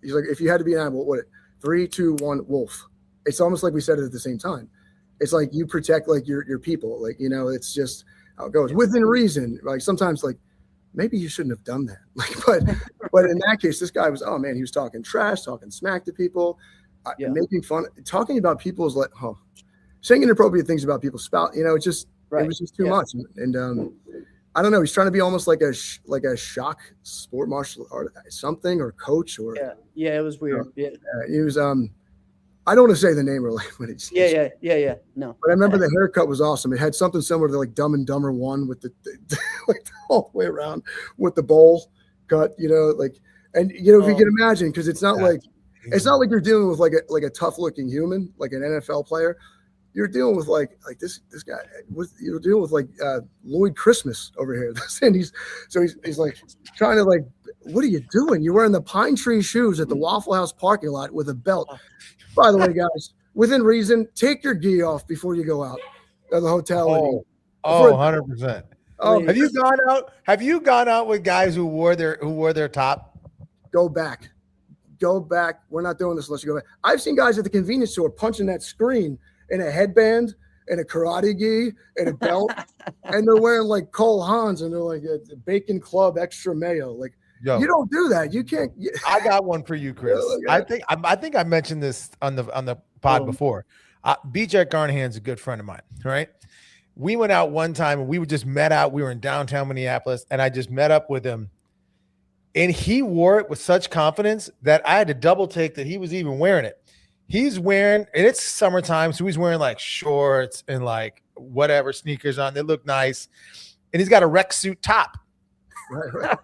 He's like, if you had to be an animal, what? 3, 2, 1, wolf. It's almost like we said it at the same time. It's like you protect like your people, like it's just how it goes within reason. Like sometimes, like maybe you shouldn't have done that. Like, but in that case, this guy was he was talking trash, talking smack to people, making fun, talking about people's saying inappropriate things about people's spouse. It just. Right. It was just too much, and I don't know. He's trying to be almost like a shock sport martial art something or coach or it was weird. He was I don't want to say the name really, but it's no. But I remember the haircut was awesome. It had something similar to like Dumb and Dumber 1 with the like all the way around with the bowl cut. If you can imagine, because it's not like you're dealing with like a tough looking human like an NFL player. You're dealing with like this guy. You're dealing with like Lloyd Christmas over here, and he's like trying to like, what are you doing? You're wearing the pine tree shoes at the Waffle House parking lot with a belt. By the way, guys, within reason, take your gi off before you go out of the hotel. 100%. Have you gone out with guys who wore their top? Go back. We're not doing this unless you go back. I've seen guys at the convenience store punching that screen in a headband and a karate gi and a belt, and they're wearing like Cole Haans and they're like a Bacon Club extra mayo. Like, you don't do that. You can't. I got one for you, Chris. I think I mentioned this on the pod before. BJ Garnahan's a good friend of mine. Right? We went out one time and we just met out. We were in downtown Minneapolis, and I just met up with him, and he wore it with such confidence that I had to double take that he was even wearing it. He's wearing, and it's summertime, so he's wearing like shorts and like whatever sneakers on. They look nice, and he's got a rec suit top. Right.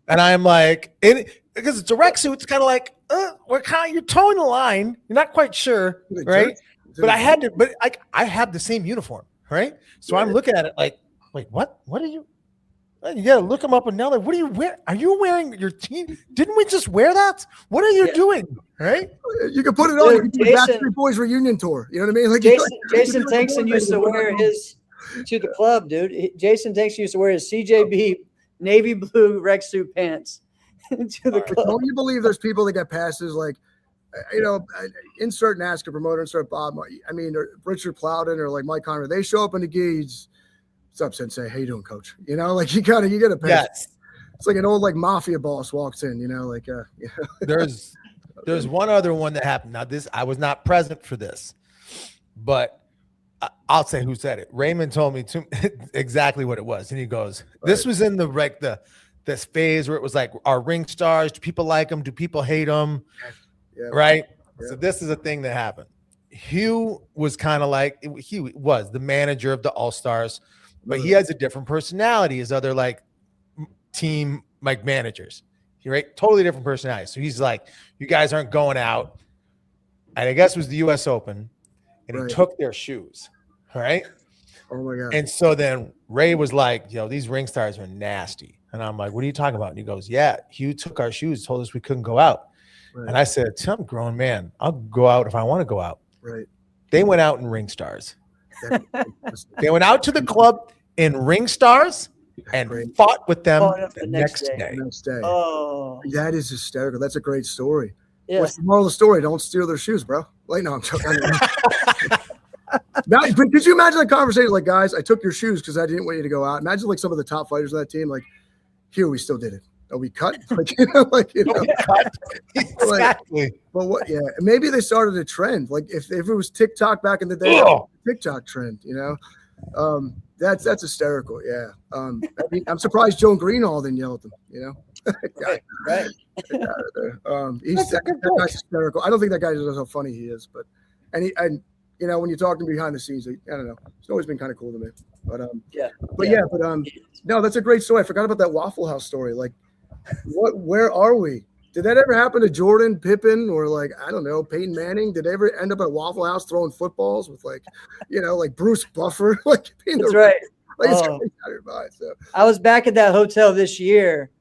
And I'm like, because it's a rec suit, it's kind of like, you're towing the line. You're not quite sure, right? But I have the same uniform, right? So I'm looking at it like, wait, what? What are you? You gotta look him up and down. Like, what are you wearing? Are you wearing your team? Didn't we just wear that? What are you doing? Right? You can put it on. You can do the Backstreet Boys reunion tour. You know what I mean? Like Jason Tankson used to wear his to the club, dude. Jason Tankson used to wear his CJB navy blue rec suit pants to the club. Don't you believe there's people that get passes like, insert NASCAR promoter, insert Bob. I mean, or Richard Plowden or like Mike Conrad. They show up in the gigs. What's up, Sensei? How you doing, Coach? You gotta pay. Yes. It's like an old like mafia boss walks in. There's one other one that happened. Now I was not present for this, but I'll say who said it. Raymond told me exactly what it was, and he goes, "This was in this phase where it was like, our ring stars. Do people like them? Do people hate them? Yeah. Right? Yeah. So this is a thing that happened. Hugh was kind of like he was the manager of the All-Stars. But he has a different personality as other like team like managers. Right? Totally different personality. So he's like, you guys aren't going out. And I guess it was the US Open. And he took their shoes. Right? Oh my God. And so then Ray was like, these ring stars are nasty. And I'm like, what are you talking about? And he goes, yeah, Hugh took our shoes, told us we couldn't go out. Right. And I said, I'm a grown man. I'll go out if I want to go out. Right. They went out in ring stars. They went out to the club in ring stars and fought with them the next day. Oh, that is hysterical. That's a great story. Yeah. What's the moral of the story? Don't steal their shoes, bro. Like, no, I'm joking. But could you imagine that conversation? Like, guys, I took your shoes because I didn't want you to go out. Imagine like some of the top fighters on that team. Like, here we still did it. Oh, we cut. Exactly. But what? Yeah, maybe they started a trend. Like if it was TikTok back in the day, TikTok trend. That's hysterical. Yeah. I mean, I'm surprised Joe Greenhall didn't yell at them. Right. That guy's hysterical. I don't think that guy knows how funny he is, but when you talk to him behind the scenes, I don't know. It's always been kind of cool to me. But no, that's a great story. I forgot about that Waffle House story. Like, where are we? Did that ever happen to Jordan, Pippen, or like, I don't know, Peyton Manning? Did they ever end up at Waffle House throwing footballs with like Bruce Buffer? Like, that's right. So I was back at that hotel this year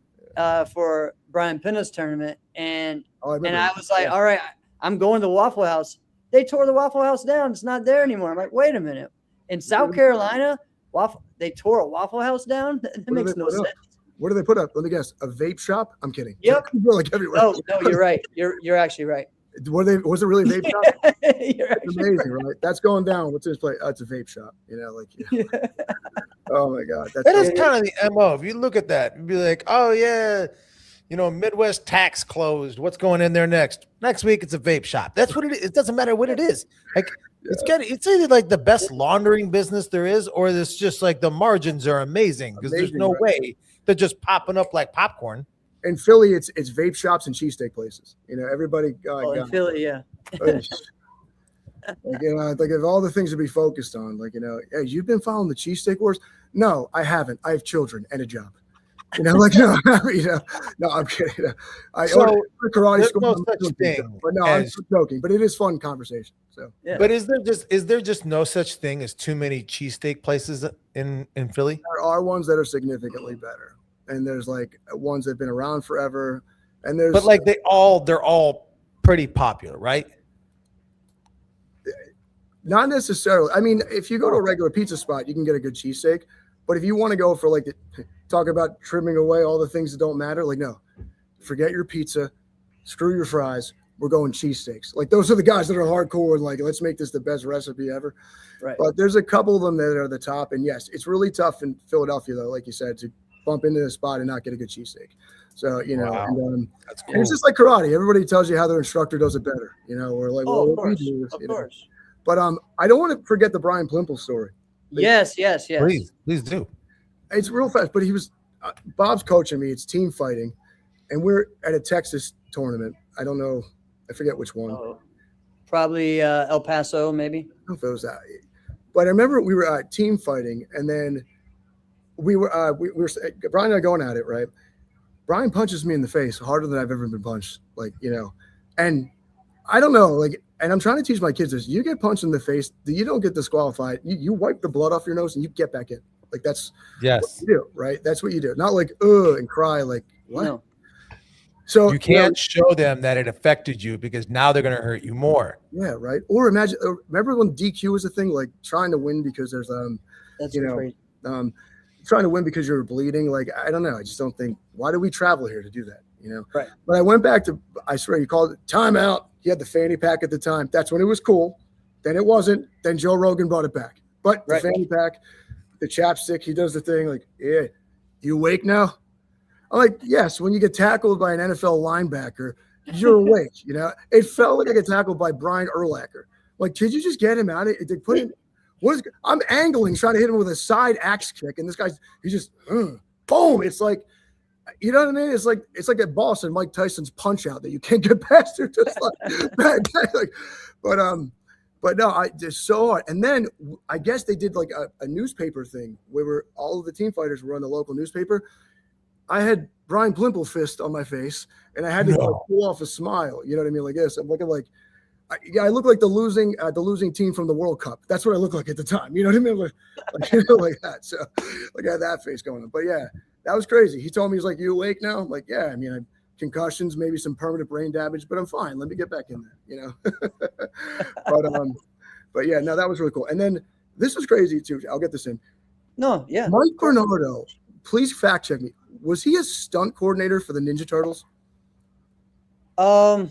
for Brian Pinna's tournament, and I was like, all right, I'm going to the Waffle House. They tore the Waffle House down. It's not there anymore. I'm like, wait a minute. In South Carolina, they tore a Waffle House down? That makes no sense. What do they put up? Let me guess. A vape shop? I'm kidding. Yep. Like everywhere. No, you're right. You're actually right. Was it really a vape shop? It's amazing, right? That's going down. What's this place? Oh, it's a vape shop. Oh my God. That is kind of the MO. If you look at that, you'd be like, oh yeah, Midwest tax closed. What's going in there next? Next week it's a vape shop. That's what it is. It doesn't matter what it is. Like it's either like the best laundering business there is, or it's just like the margins are amazing because there's no way they're just popping up like popcorn. In Philly, it's vape shops and cheesesteak places. Everybody. In Philly, yeah. Like of all the things to be focused on, hey, you've been following the cheesesteak wars? No, I haven't. I have children and a job. No, I'm kidding. So karate school. No such thing. But no, I'm joking. But it is fun conversation. So, yeah. But is there just no such thing as too many cheesesteak places in Philly? There are ones that are significantly better, and there's like ones that've been around forever, and there's. But like they're all pretty popular, right? Not necessarily. I mean, if you go to a regular pizza spot, you can get a good cheesesteak. But if you want to go for like talk about trimming away all the things that don't matter, like no, forget your pizza, screw your fries. We're going cheesesteaks. Like those are the guys that are hardcore and like, let's make this the best recipe ever. Right. But there's a couple of them that are the top. And yes, it's really tough in Philadelphia though, like you said, to bump into the spot and not get a good cheesesteak. So, wow. That's cool. It's just like karate. Everybody tells you how their instructor does it better, or like, well, of course. Of course. But I don't want to forget the Brian Plimple story. Yes. Please do. It's real fast, but he was Bob's coaching me. It's team fighting, and we're at a Texas tournament. I don't know, I forget which one. Probably El Paso, maybe. I don't know if it was that, but I remember we were team fighting, and then we were Brian and I going at it. Right, Brian punches me in the face harder than I've ever been punched. And I don't know, and I'm trying to teach my kids this. You get punched in the face, you don't get disqualified. You wipe the blood off your nose and you get back in. Like that's what you do, right? That's what you do. Not like and cry like what? No. So you can't show them that it affected you because now they're going to hurt you more. Yeah, right. Or remember when DQ was a thing, like trying to win because there's that's crazy. Trying to win because you're bleeding. Like I don't know. I just don't think. Why do we travel here to do that? Right. But I went back to. I swear, you called it timeout. He had the fanny pack at the time. That's when it was cool. Then it wasn't. Then Joe Rogan brought it back. But the fanny pack, the chapstick, he does the thing like, yeah, you awake now? I'm like, yes. When you get tackled by an NFL linebacker, you're awake. It felt like I got tackled by Brian Urlacher. Like, could you just get him out of it? They put him. I'm angling, trying to hit him with a side axe kick, and this guy's he just boom. It's like, you know what I mean? It's like a Boston Mike Tyson's punch out that you can't get past. They're just like, but no, I just so hard. And then I guess they did like a newspaper thing where all of the team fighters were on the local newspaper. I had Brian Plimple fist on my face, and I had to pull off a smile. You know what I mean? Like this. I'm looking like, I look like the losing team from the World Cup. That's what I look like at the time. You know what I mean? Like that. So like I had that face going on. But yeah, that was crazy. He told me, he's like, you awake now? I'm like, yeah. I mean, I concussions, maybe some permanent brain damage, but I'm fine. Let me get back in there, But yeah, no, that was really cool. And then this was crazy too. I'll get this in. No, yeah. Mike Bernardo, please fact check me. Was he a stunt coordinator for the Ninja Turtles? I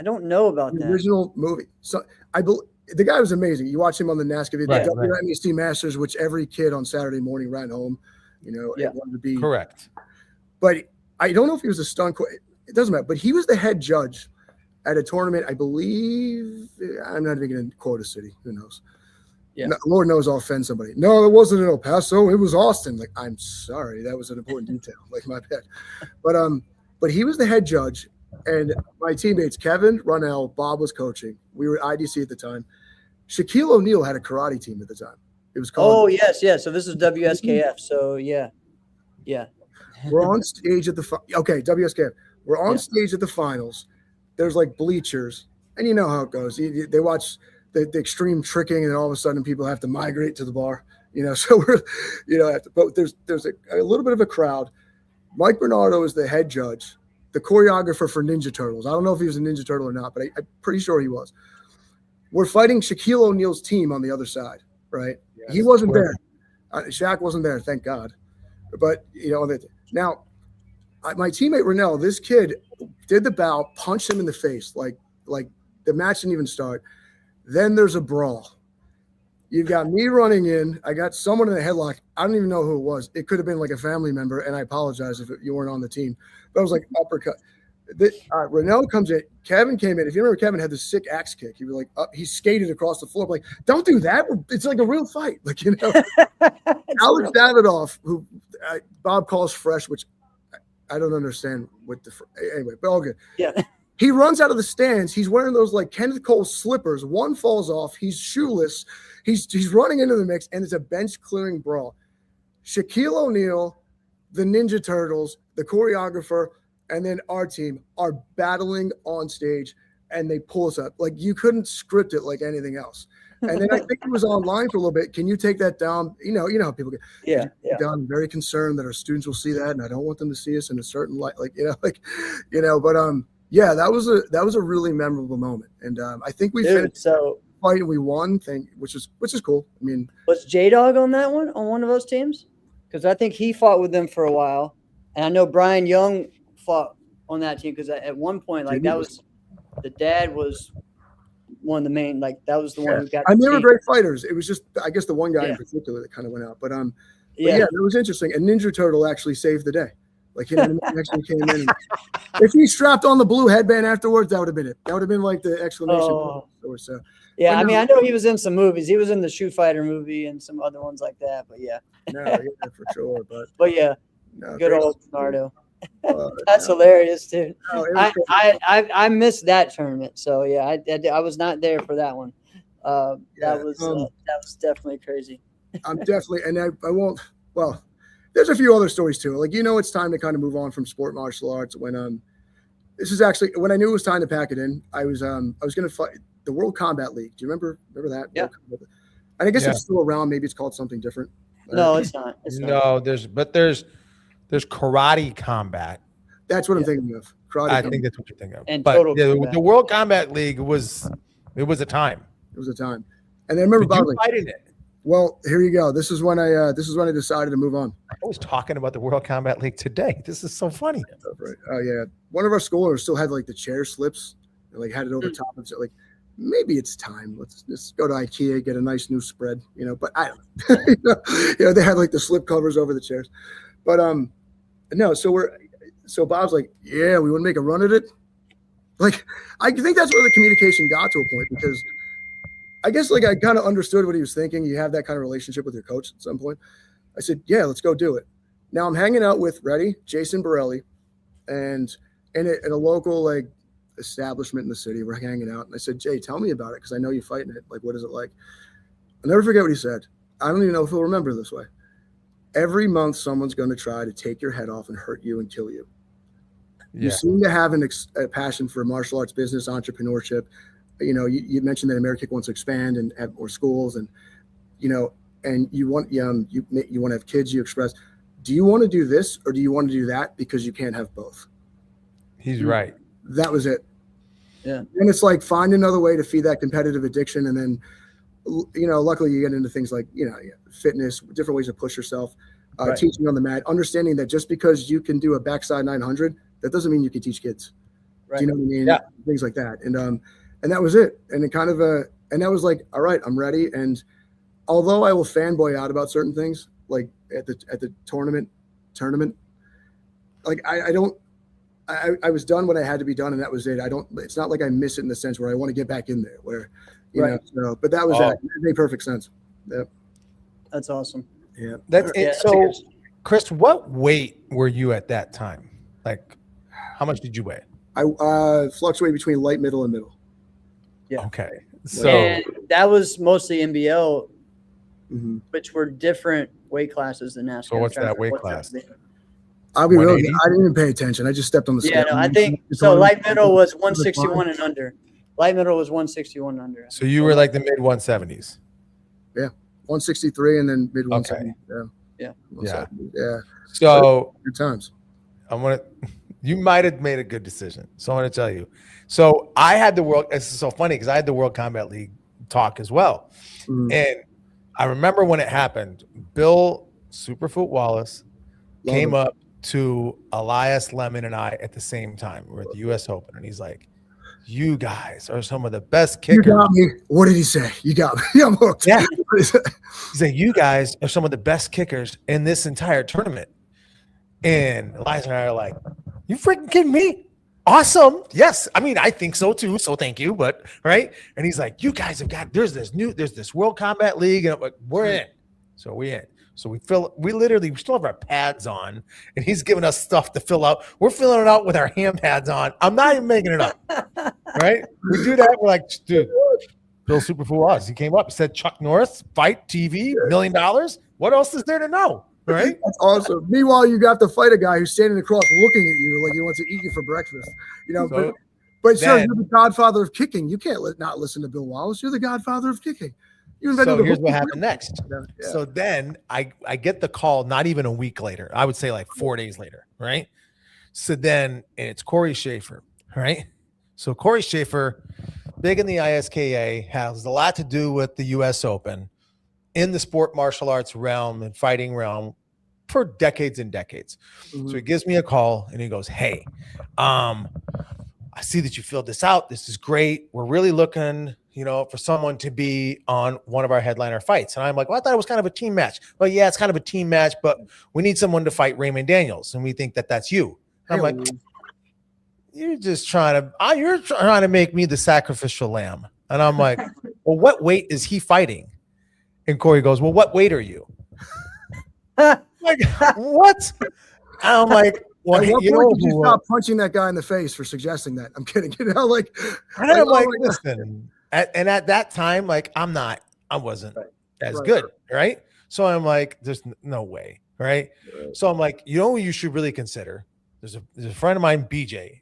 don't know about the that. original movie. So the guy was amazing. You watch him on the NASCAR video, Right, the right. WMEC Masters, which every kid on Saturday morning ran home, it wanted to be. Correct. But I don't know if he was a stunt. It doesn't matter. But he was the head judge at a tournament, I believe. I'm not even going to quote a city. Who knows? Yeah. No, Lord knows I'll offend somebody. No, it wasn't in El Paso. It was Austin. Like, I'm sorry. That was an important detail. Like, my bad. But he was the head judge. And my teammates, Kevin, Ronell, Bob was coaching. We were at IDC at the time. Shaquille O'Neal had a karate team at the time. It was called. Oh, yes. So this is WSKF. So, yeah. We're on stage at the WSKF. We're on stage at the finals. There's like bleachers, and you know how it goes. They watch the extreme tricking, and then all of a sudden people have to migrate to the bar. So we're, but there's a little bit of a crowd. Mike Bernardo is the head judge, the choreographer for Ninja Turtles. I don't know if he was a Ninja Turtle or not, but I'm pretty sure he was. We're fighting Shaquille O'Neal's team on the other side, right? Yes, He wasn't there. Shaq wasn't there, thank God. But now, my teammate Ronell, this kid did the bow, punched him in the face, like the match didn't even start. Then there's a brawl. You've got me running in. I got someone in a headlock. I don't even know who it was. It could have been like a family member, and I apologize if you weren't on the team. But I was like uppercut. Ronell comes in. Kevin came in. If you remember, Kevin had this sick axe kick. He was like he skated across the floor. I'm like, don't do that. It's like a real fight. Like Alex Davidoff, who Bob calls fresh, which I don't understand what anyway, but all good. Yeah. He runs out of the stands. He's wearing those like Kenneth Cole slippers. One falls off. He's shoeless. He's running into the mix, and it's a bench clearing brawl. Shaquille O'Neal, the Ninja Turtles, the choreographer, and then our team are battling on stage, and they pull us up. Like, you couldn't script it like anything else. And then I think it was online for a little bit. Can you take that down? You know how people get. Yeah. I'm very concerned that our students will see that, and I don't want them to see us in a certain light. But yeah, that was a really memorable moment. And I think we finished the fight and we won, which is cool. I mean, was J-Dog on that one, on one of those teams? Because I think he fought with them for a while. And I know Brian Young fought on that team because at one point, like, that was the dad was one of the main, like, that was the one who got. And they were great fighters. It was just, I guess, the one guy in particular that kind of went out. But it was interesting. And Ninja Turtle actually saved the day. Like, he actually came in. If he strapped on the blue headband afterwards, that would have been it. That would have been like the exclamation point. So, yeah, I mean, I know he was in some movies. He was in the Shoe Fighter movie and some other ones like that. But yeah. For sure. But yeah, no, good old Bernardo. That's hilarious, dude. No, I missed that tournament, so yeah, I was not there for that one. That was definitely crazy. I'm definitely, and I won't. Well, there's a few other stories too. Like, it's time to kind of move on from sport martial arts. When this is actually when I knew it was time to pack it in. I was going to fight the World Combat League. Do you remember that? Yeah. And I guess it's still around. Maybe it's called something different. No, it's not. There's karate combat. That's what I'm thinking of. I think that's what you're thinking of. And but total the World Combat League was a time. It was a time. And I remember you fight in it. Well, here you go. This is when I decided to move on. I was talking about the World Combat League today. This is so funny. Right. Oh yeah. One of our schoolers still had like the chair slips, and like had it over top of it. Like, maybe it's time. Let's just go to IKEA, get a nice new spread. But I don't know. They had like the slip covers over the chairs. But no. So Bob's like, yeah, we wouldn't make a run at it. Like, I think that's where the communication got to a point, because I guess like I kind of understood what he was thinking. You have that kind of relationship with your coach at some point. I said, yeah, let's go do it. Now I'm hanging out with Jason Borelli, and in a local like establishment in the city. We're hanging out, and I said, Jay, tell me about it, because I know you're fighting it. Like, what is it like? I'll never forget what he said. I don't even know if he'll remember this way. Every month, someone's going to try to take your head off and hurt you and kill you. Yeah. You seem to have a passion for martial arts business, entrepreneurship. You mentioned that Amerikick wants to expand and have more schools, and and you want to have kids. You express, do you want to do this or do you want to do that? Because you can't have both. He's right. That was it. Yeah. And it's like, find another way to feed that competitive addiction, and then luckily you get into things like fitness, different ways to push yourself, teaching on the mat, understanding that just because you can do a backside 900, that doesn't mean you can teach kids. Right. Do you know what I mean? Yeah. Things like that. And that was it. And it kind of And I was like, all right, I'm ready. And although I will fanboy out about certain things, like at the tournament, like I was done when I had to be done, and that was it. It's not like I miss it in the sense where I want to get back in there where, you know, so, but that was that. It made perfect sense. Yeah. That's awesome. Yeah. That's Yeah, it. So, Chris, what weight were you at that time? Like, how much did you weigh? I fluctuate between light, middle, and middle. Yeah. Okay. So And that was mostly NBL, Mm-hmm. which were different weight classes than NASCAR. So what's that weight class? I'll be real. 180? I didn't even pay attention. I just stepped on the scale. Yeah, no, I think so. Light middle was 161 and under. Light middle was 161 and under. So you were like the mid 170s. 163 and then mid 170. Yeah. Yeah. 170. Yeah. So Good times. you might have made a good decision. So I want to tell you. So I had the world. It's so funny because I had the World Combat League talk as well. Mhm. And I remember when it happened, Bill Superfoot Wallace came up to Elias Lemon and I at the same time. We're at the U.S. Open, and he's like, "You guys are some of the best kickers." You got me. What did he say? You got me. I'm hooked. Yeah. He's like, "You guys are some of the best kickers in this entire tournament." And Elias and I are like, "You freaking kidding me? Awesome. Yes. I mean, I think so too. So thank you." But right. And he's like, "You guys have got, there's this World Combat League, and I'm like, we're in." So we're in. So we still have our pads on, and he's giving us stuff to fill out. We're filling it out with our hand pads on. I'm not even making it up. Right? We do that. We're like, dude, Bill Superfoot was. He came up, he said, Chuck Norris, fight TV, $1 million. What else is there to know? Right? That's awesome. Meanwhile, you got to fight a guy who's standing across looking at you like he wants to eat you for breakfast. You know, So but sir, then- you're the godfather of kicking. You can't not listen to Bill Wallace. You're the godfather of kicking. So here's what happened next. Yeah. So then I get the call not even a week later. I would say like 4 days later, right? So then, and it's Corey Schaefer, right? So Corey Schaefer, big in the ISKA, has a lot to do with the U.S. Open in the sport martial arts realm and fighting realm for decades and decades. Mhm. So he gives me a call and he goes, "Hey, I see that you filled this out. This is great. We're really looking, for someone to be on one of our headliner fights." And I'm like, "Well, I thought it was kind of a team match." "Well, yeah, it's kind of a team match, but we need someone to fight Raymond Daniels, and we think that that's you." And I'm like, you're trying to make me the sacrificial lamb. And I'm like, "Well, what weight is he fighting?" And Corey goes, "Well, what weight are you?" Like, what? And I'm like, "Well, At what you point know did you who, stop punching that guy in the face for suggesting that? I'm kidding. And I'm like, oh my God. listen, at that time, like, I wasn't as Right. good, right? So I'm like, there's no way, right? So I'm like, who you should really consider? There's a friend of mine, BJ.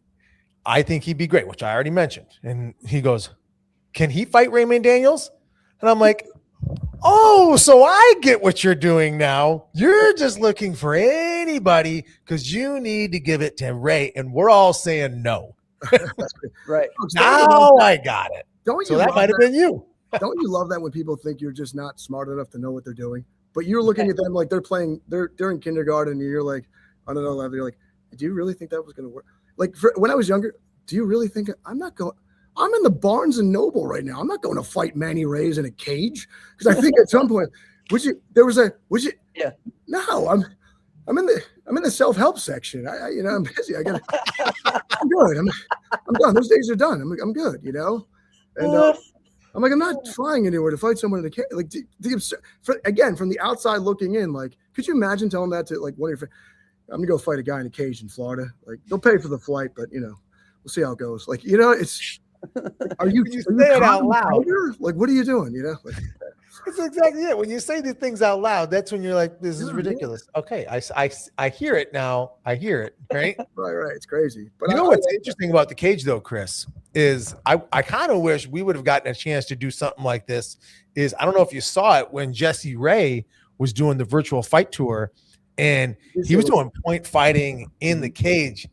I think he'd be great, which I already mentioned. And he goes, "Can he fight Raymond Daniels?" And I'm like, "Oh, so I get what you're doing now. You're just looking for anybody because you need to give it to Ray." And we're all saying no. Right. Now I got it. Don't So you that love might have been you. Don't you love that when people think you're just not smart enough to know what they're doing? But you're looking at them like they're in kindergarten, and you're like, on another level, you're like, "Do you really think that was going to work?" Like when I was younger, do you really think I'm in the Barnes and Noble right now. I'm not going to fight Manny Reyes in a cage because I think at some point, Yeah. No, I'm in the self-help section. I'm busy. I'm good. I'm done. Those days are done. I'm good. And I'm like, I'm not trying anywhere to fight someone in a cage. Like again, from the outside looking in, like, could you imagine telling that to like one of your friends? "I'm gonna go fight a guy in a cage in Florida. Like, they'll pay for the flight, but we'll see how it goes." Like, it's. Are you say it out loud. Like, what are you doing? Like, That's exactly it. When you say the things out loud, that's when you're like, "This is ridiculous." Okay, I hear it now. I hear it, right? right. It's crazy. But What's interesting about the cage, though, Chris, is I kind of wish we would have gotten a chance to do something like this. I don't know if you saw it when Jesse Ray was doing the virtual fight tour, and he was doing point fighting in the cage.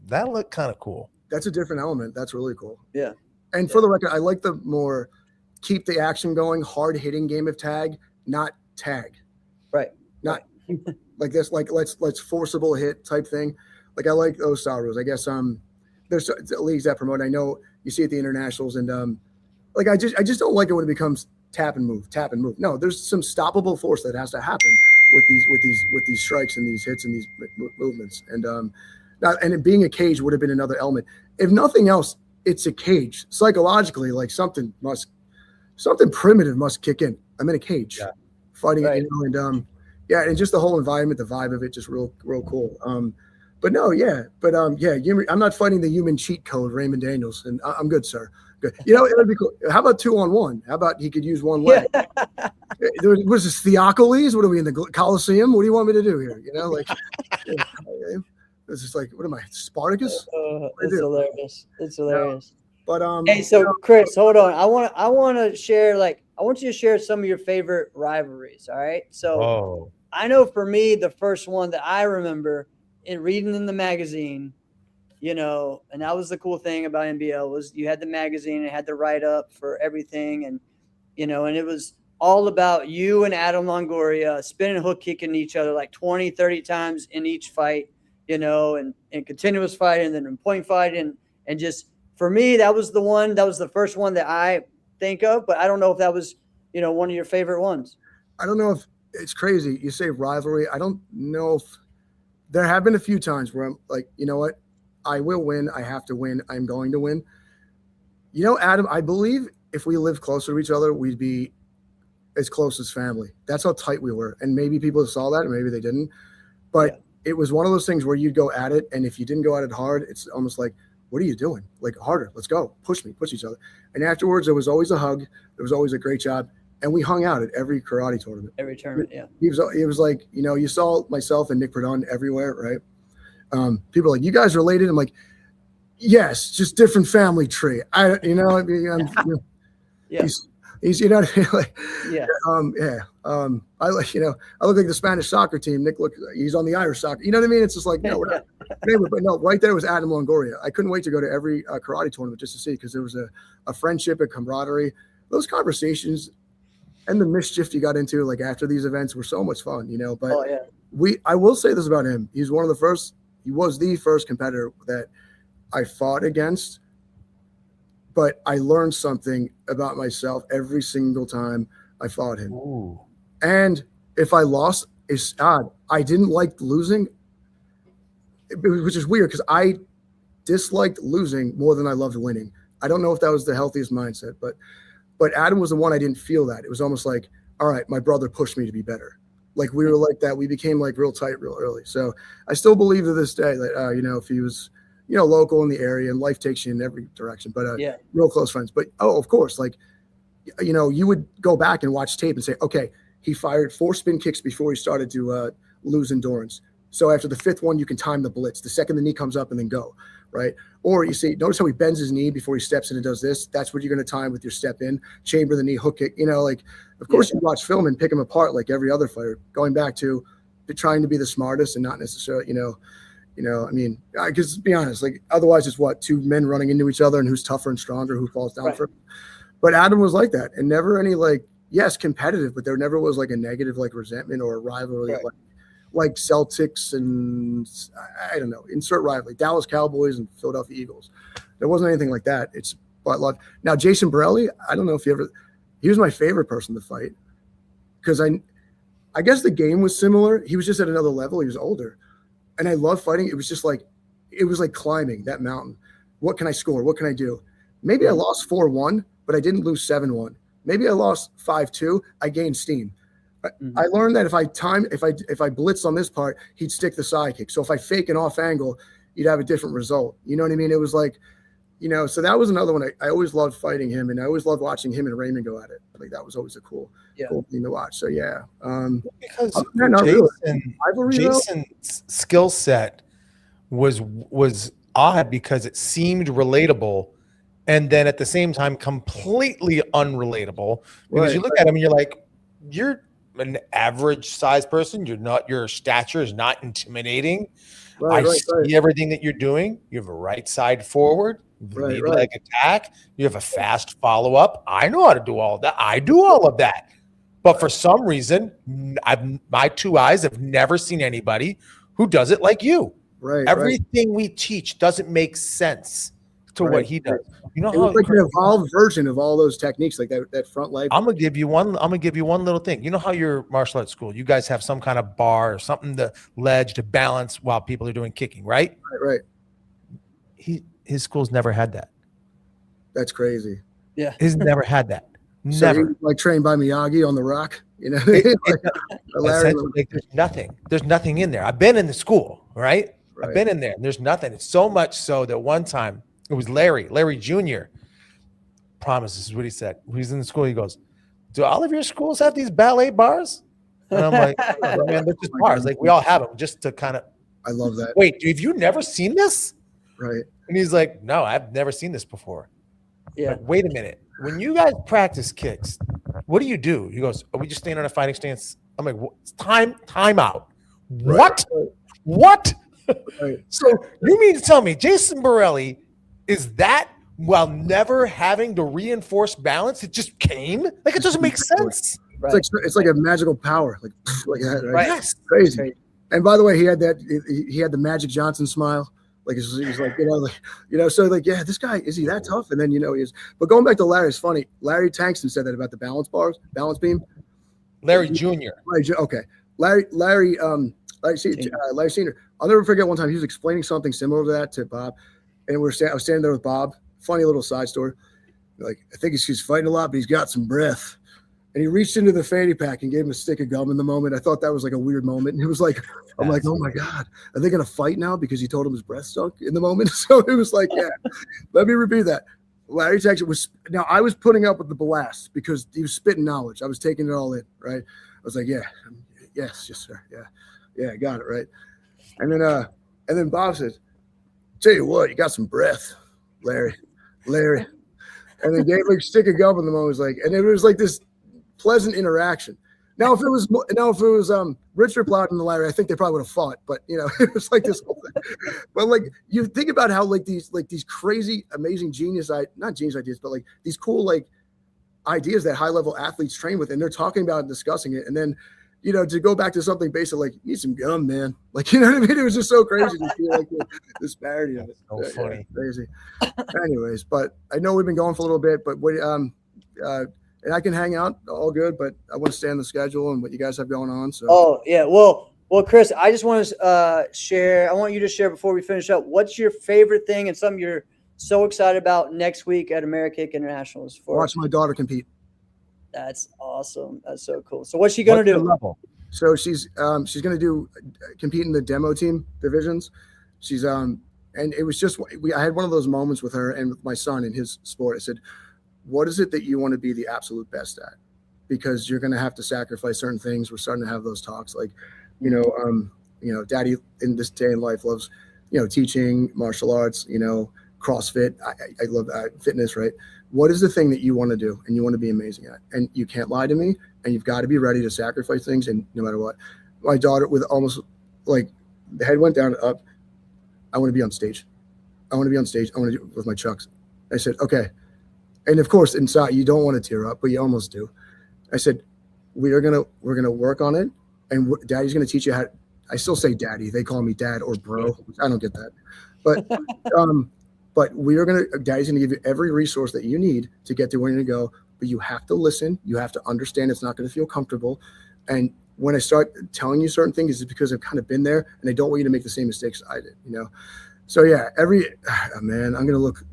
That looked kind of cool. That's a different element. That's really cool. Yeah. And for the record, I like the more keep the action going, hard hitting game of tag, not tag. Right. Not like this, like let's forcible hit type thing. Like I like those style rules. I guess there's leagues that promote. I know you see at the internationals, and like I just don't like it when it becomes tap and move. No, there's some stoppable force that has to happen with these strikes and these hits and these movements. And and it being a cage would have been another element. If nothing else, it's a cage. Psychologically, like something primitive must kick in. I'm in a cage, fighting it, and and just the whole environment, the vibe of it, just real cool. I'm not fighting the human cheat code, Raymond Daniels, and I'm good, sir. Good. You know, it would be cool. How about 2-on-1? How about he could use one leg? Was this Theocles? What are we in the Colosseum? What do you want me to do here? You know, like this is like, what am I, Spartacus? It's hilarious. It's hilarious. But hey, so Chris, hold on. I want to share, like, I want you to share some of your favorite rivalries. All right. So I know for me, the first one that I remember in reading in the magazine, you know, and that was the cool thing about NBL was you had the magazine, it had the write up for everything. And, you know, and it was all about you and Adam Longoria spinning hook kicking each other like 20, 30 times in each fight, you know, and continuous fight and then in point fight. And just for me, that was the first one that I think of, but I don't know if that was, you know, one of your favorite ones. I don't know if it's crazy. You say rivalry. I don't know if there have been a few times where I'm like, you know what? I will win. I have to win. I'm going to win. You know, Adam, I believe if we lived closer to each other, we'd be as close as family. That's how tight we were. And maybe people saw that and maybe they didn't. But it was one of those things where you'd go at it. And if you didn't go at it hard, it's almost like, what are you doing? Like, harder. Let's go. Push each other. And afterwards, there was always a hug. There was always a great job. And we hung out at every karate tournament. Every tournament, yeah. It was like, you know, you saw myself and Nick Perdon everywhere, right? People are like, you guys related? I'm like, yes, just different family tree. He's, you know what I mean? Like, I like, you know, I look like the Spanish soccer team. Nick he's on the Irish soccer. You know what I mean? It's just like, no, but no, right there was Adam Longoria. I couldn't wait to go to every karate tournament just to see, because there was a friendship, a camaraderie. Those conversations and the mischief you got into like after these events were so much fun, you know. But I will say this about him. He was the first competitor that I fought against, but I learned something about myself every single time I fought him. Ooh. And if I lost, it's odd. I didn't like losing, which is weird because I disliked losing more than I loved winning. I don't know if that was the healthiest mindset, but Adam was the one I didn't feel that. It was almost like, all right, my brother pushed me to be better. Like we were like that. We became like real tight real early. So I still believe to this day that, you know, if he was, you know, local in the area, and life takes you in every direction, but real close friends. But, of course, like, you know, you would go back and watch tape and say, okay, he fired 4 spin kicks before he started to lose endurance. So after the 5th one, you can time the blitz. The second the knee comes up and then go, right? Or you see, notice how he bends his knee before he steps in and does this. That's what you're going to time with your step in, chamber the knee, hook kick. You know, like, of course you watch film and pick him apart like every other fighter, going back to trying to be the smartest and not necessarily, you know, I mean, because be honest, like otherwise it's what, 2 men running into each other and who's tougher and stronger, who falls down first. But Adam was like that, and never any like, yes, competitive, but there never was like a negative like resentment or a rivalry like Celtics and I don't know, insert rivalry, Dallas Cowboys and Philadelphia Eagles. There wasn't anything like that. It's but love. Now Jason Borelli, I don't know if he was my favorite person to fight because I guess the game was similar. He was just at another level. He was older. And I love fighting. It was like climbing that mountain. What can I score? What can I do? Maybe I lost 4-1, but I didn't lose 7-1. Maybe I lost 5-2. I gained steam. I learned that if I blitz on this part, he'd stick the side kick. So if I fake an off angle, you'd have a different result. You know what I mean? It was like, you know, so that was another one. I always loved fighting him, and I always loved watching him and Raymond go at it. Like that was always a cool thing to watch. So because Jason's skill set was odd because it seemed relatable, and then at the same time completely unrelatable. Because you look at him and you're like, you're an average size person. Your stature is not intimidating. I see everything that you're doing. You have a right side forward. Lead leg attack. You have a fast follow up. I know how to do all of that. I do all of that. But for some reason, my 2 eyes have never seen anybody who does it like you. Everything we teach doesn't make sense to what he does. You know It how was like an evolved version of all those techniques, like that front leg. I'm gonna give you one little thing. You know how your martial arts school, you guys have some kind of bar or something to ledge to balance while people are doing kicking, right? Right. His school's never had that. That's crazy. Yeah. He's never had that. So Never. he was, like trained by Miyagi on the Rock, you know. Essentially, there's nothing in there. I've been in the school, right? I've been in there, and there's nothing. It's so much so that one time it was Larry Jr. Promise, this is what he said. He's in the school. He goes, "Do all of your schools have these ballet bars?" And I'm like, "Oh, man, they're just bars. Like we all have them, just to kind of." I love that. Wait, have you never seen this? Right. And he's like, "No, I've never seen this before." Yeah. Like, wait a minute. When you guys practice kicks, what do you do? He goes, "Are we just standing on a fighting stance?" I'm like, time out. Right. What? Right. So you mean to tell me Jason Borelli is that while never having to reinforce balance, it just came? Like it doesn't make sense. Right. It's like a magical power, like that. Right? Yes. Crazy. And by the way, he had the Magic Johnson smile. Like he was like, so like, yeah, this guy, is he that tough? And then, he is. But going back to Larry, it's funny. Larry Tankston said that about the balance beam. Larry Jr. Okay. Larry Senior. I'll never forget one time he was explaining something similar to that to Bob. And I was standing there with Bob. Funny little side story. Like, I think he's fighting a lot, but he's got some breath. And he reached into the fanny pack and gave him a stick of gum in the moment. I thought that was like a weird moment. And it was like, I'm like, oh my God, are they going to fight now? Because he told him his breath stunk in the moment. So it was like, yeah, let me repeat that. Larry Texas now I was putting up with the blast because he was spitting knowledge. I was taking it all in, right? I was like, yes, sir. Yeah, I got it, right? And then Bob said, tell you what, you got some breath, Larry. And then gave like a stick of gum in the moment. And it was like this pleasant interaction. Now, if it was Richard Plowden and Larry, I think they probably would have fought. But it was like this whole thing. But like you think about how like these crazy, amazing not genius ideas, but like these cool like ideas that high level athletes train with, and they're talking about and discussing it, and then to go back to something basic like you need some gum, man. Like what I mean? It was just so crazy to feel like the disparity of it. So funny, crazy. Anyways, but I know we've been going for a little bit, but and I can hang out, all good, but I want to stay on the schedule and what you guys have going on. So. Oh yeah, well, Chris, I just want to share. I want you to share before we finish up. What's your favorite thing and something you're so excited about next week at Amerikick Internationals? Watch my daughter compete. That's awesome. That's so cool. So what's she gonna do? So she's gonna compete in the demo team divisions. She's and it was just I had one of those moments with her and with my son in his sport. I said, what is it that you want to be the absolute best at? Because you're going to have to sacrifice certain things. We're starting to have those talks like, daddy in this day in life loves, teaching martial arts, CrossFit. I love fitness, right? What is the thing that you want to do and you want to be amazing at? And you can't lie to me, and you've got to be ready to sacrifice things. And no matter what, my daughter with almost like the head went down and up. I want to be on stage. I want to do it with my chucks. I said, okay. And of course, inside you don't want to tear up, but you almost do. I said, we're gonna work on it, and Daddy's gonna teach you how. I still say Daddy. They call me Dad or Bro. I don't get that, but Daddy's gonna give you every resource that you need to get to where you need to go. But you have to listen. You have to understand it's not going to feel comfortable. And when I start telling you certain things, it's because I've kind of been there, and I don't want you to make the same mistakes I did. So yeah, man, I'm gonna look.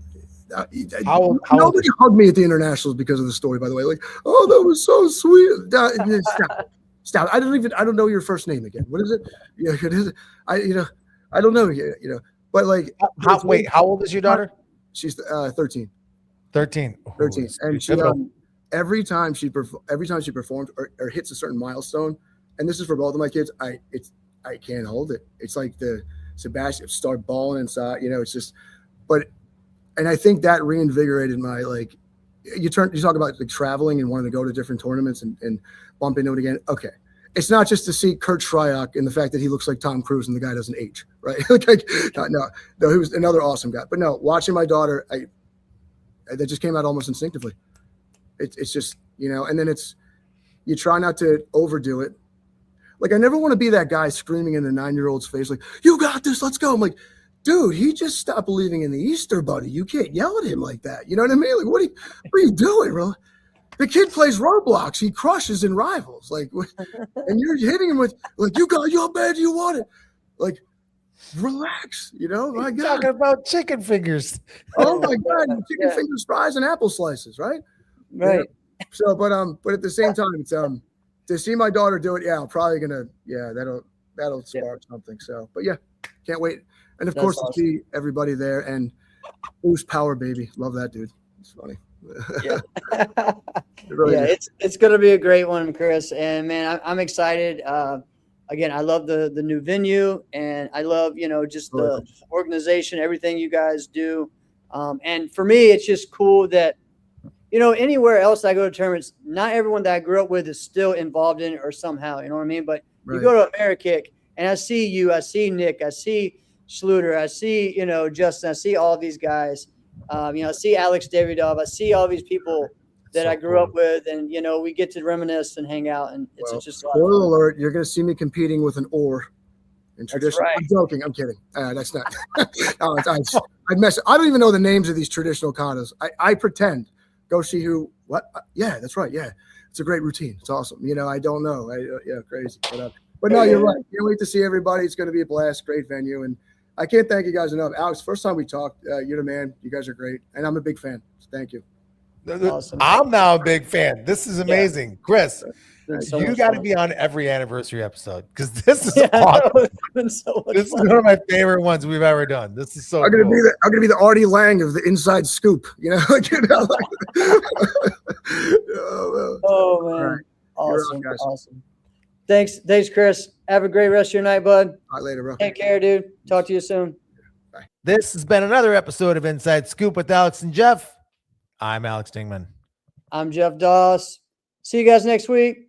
Nobody hugged me at the internationals because of the story, by the way. Like, oh, that was so sweet. Stop. I don't know your first name again. What is it? Yeah, it is. I don't know. But like, how old is your daughter? She's 13. 13. 13. And she every time she performs or hits a certain milestone, and this is for both of my kids, I can't hold it. It's like the Sebastian start balling inside. It's just, and I think that reinvigorated my, like, you talk about like traveling and wanting to go to different tournaments and bump into it again. Okay. It's not just to see Kurt Schreier and the fact that he looks like Tom Cruise and the guy doesn't age, right? No, he was another awesome guy. But no, watching my daughter, that just came out almost instinctively. It's just, and then you try not to overdo it. Like, I never want to be that guy screaming in a 9-year-old's face, like, you got this, let's go. I'm like, dude, he just stopped believing in the Easter Bunny. You can't yell at him like that. You know what I mean? Like, what are you doing, bro? The kid plays Roblox. He crushes in Rivals. Like, and you're hitting him with, like, you got your bed, you want it. Like, relax, you know? My God. Talking about chicken fingers. Oh my God, chicken fingers, fries, and apple slices, right? Right. You know? So, but at the same time, it's to see my daughter do it. Yeah, I'm probably gonna. Yeah, that'll spark something. So, but yeah, can't wait. And of That's course, awesome. to see everybody there and Boost Power Baby. Love that dude. It's funny. Yeah. It really is. It's gonna be a great one, Chris. And man, I'm excited. Again, I love the new venue, and I love just the organization, everything you guys do. And for me, it's just cool that anywhere else I go to tournaments, not everyone that I grew up with is still involved in it or somehow. You know what I mean? But you go to Amerikick, and I see you, I see Nick, I see Schluter, I see Justin, I see all these guys. I see Alex Davidov, I see all these people that I grew up with, and we get to reminisce and hang out, and it's just a lot of Spoiler fun. alert: you're going to see me competing with an oar in traditional. right. I'm joking. I'm kidding. That's not. No, I mess. I don't even know the names of these traditional katas. I pretend. Go see who. What? Yeah, that's right. Yeah, it's a great routine. It's awesome. I don't know. Yeah, crazy. But no, you're right. Can't wait to see everybody. It's going to be a blast. Great venue, and I can't thank you guys enough. Alex, first time we talked, you're the man. You guys are great, and I'm a big fan. So thank you. Awesome. I'm now a big fan. This is amazing. Chris, So you much got to fun. be on every anniversary episode because this is Yeah, awesome. it's been so much This is fun. one of my favorite ones we've ever done. This is so I'm gonna cool. be the Artie Lang of the Inside Scoop. Oh man, right. awesome, guys. awesome. Thanks, Chris. Have a great rest of your night, bud. All right, later, bro. Take care, dude. Talk to you soon. This has been another episode of Inside Scoop with Alex and Jeff. I'm Alex Dingman. I'm Jeff Doss. See you guys next week.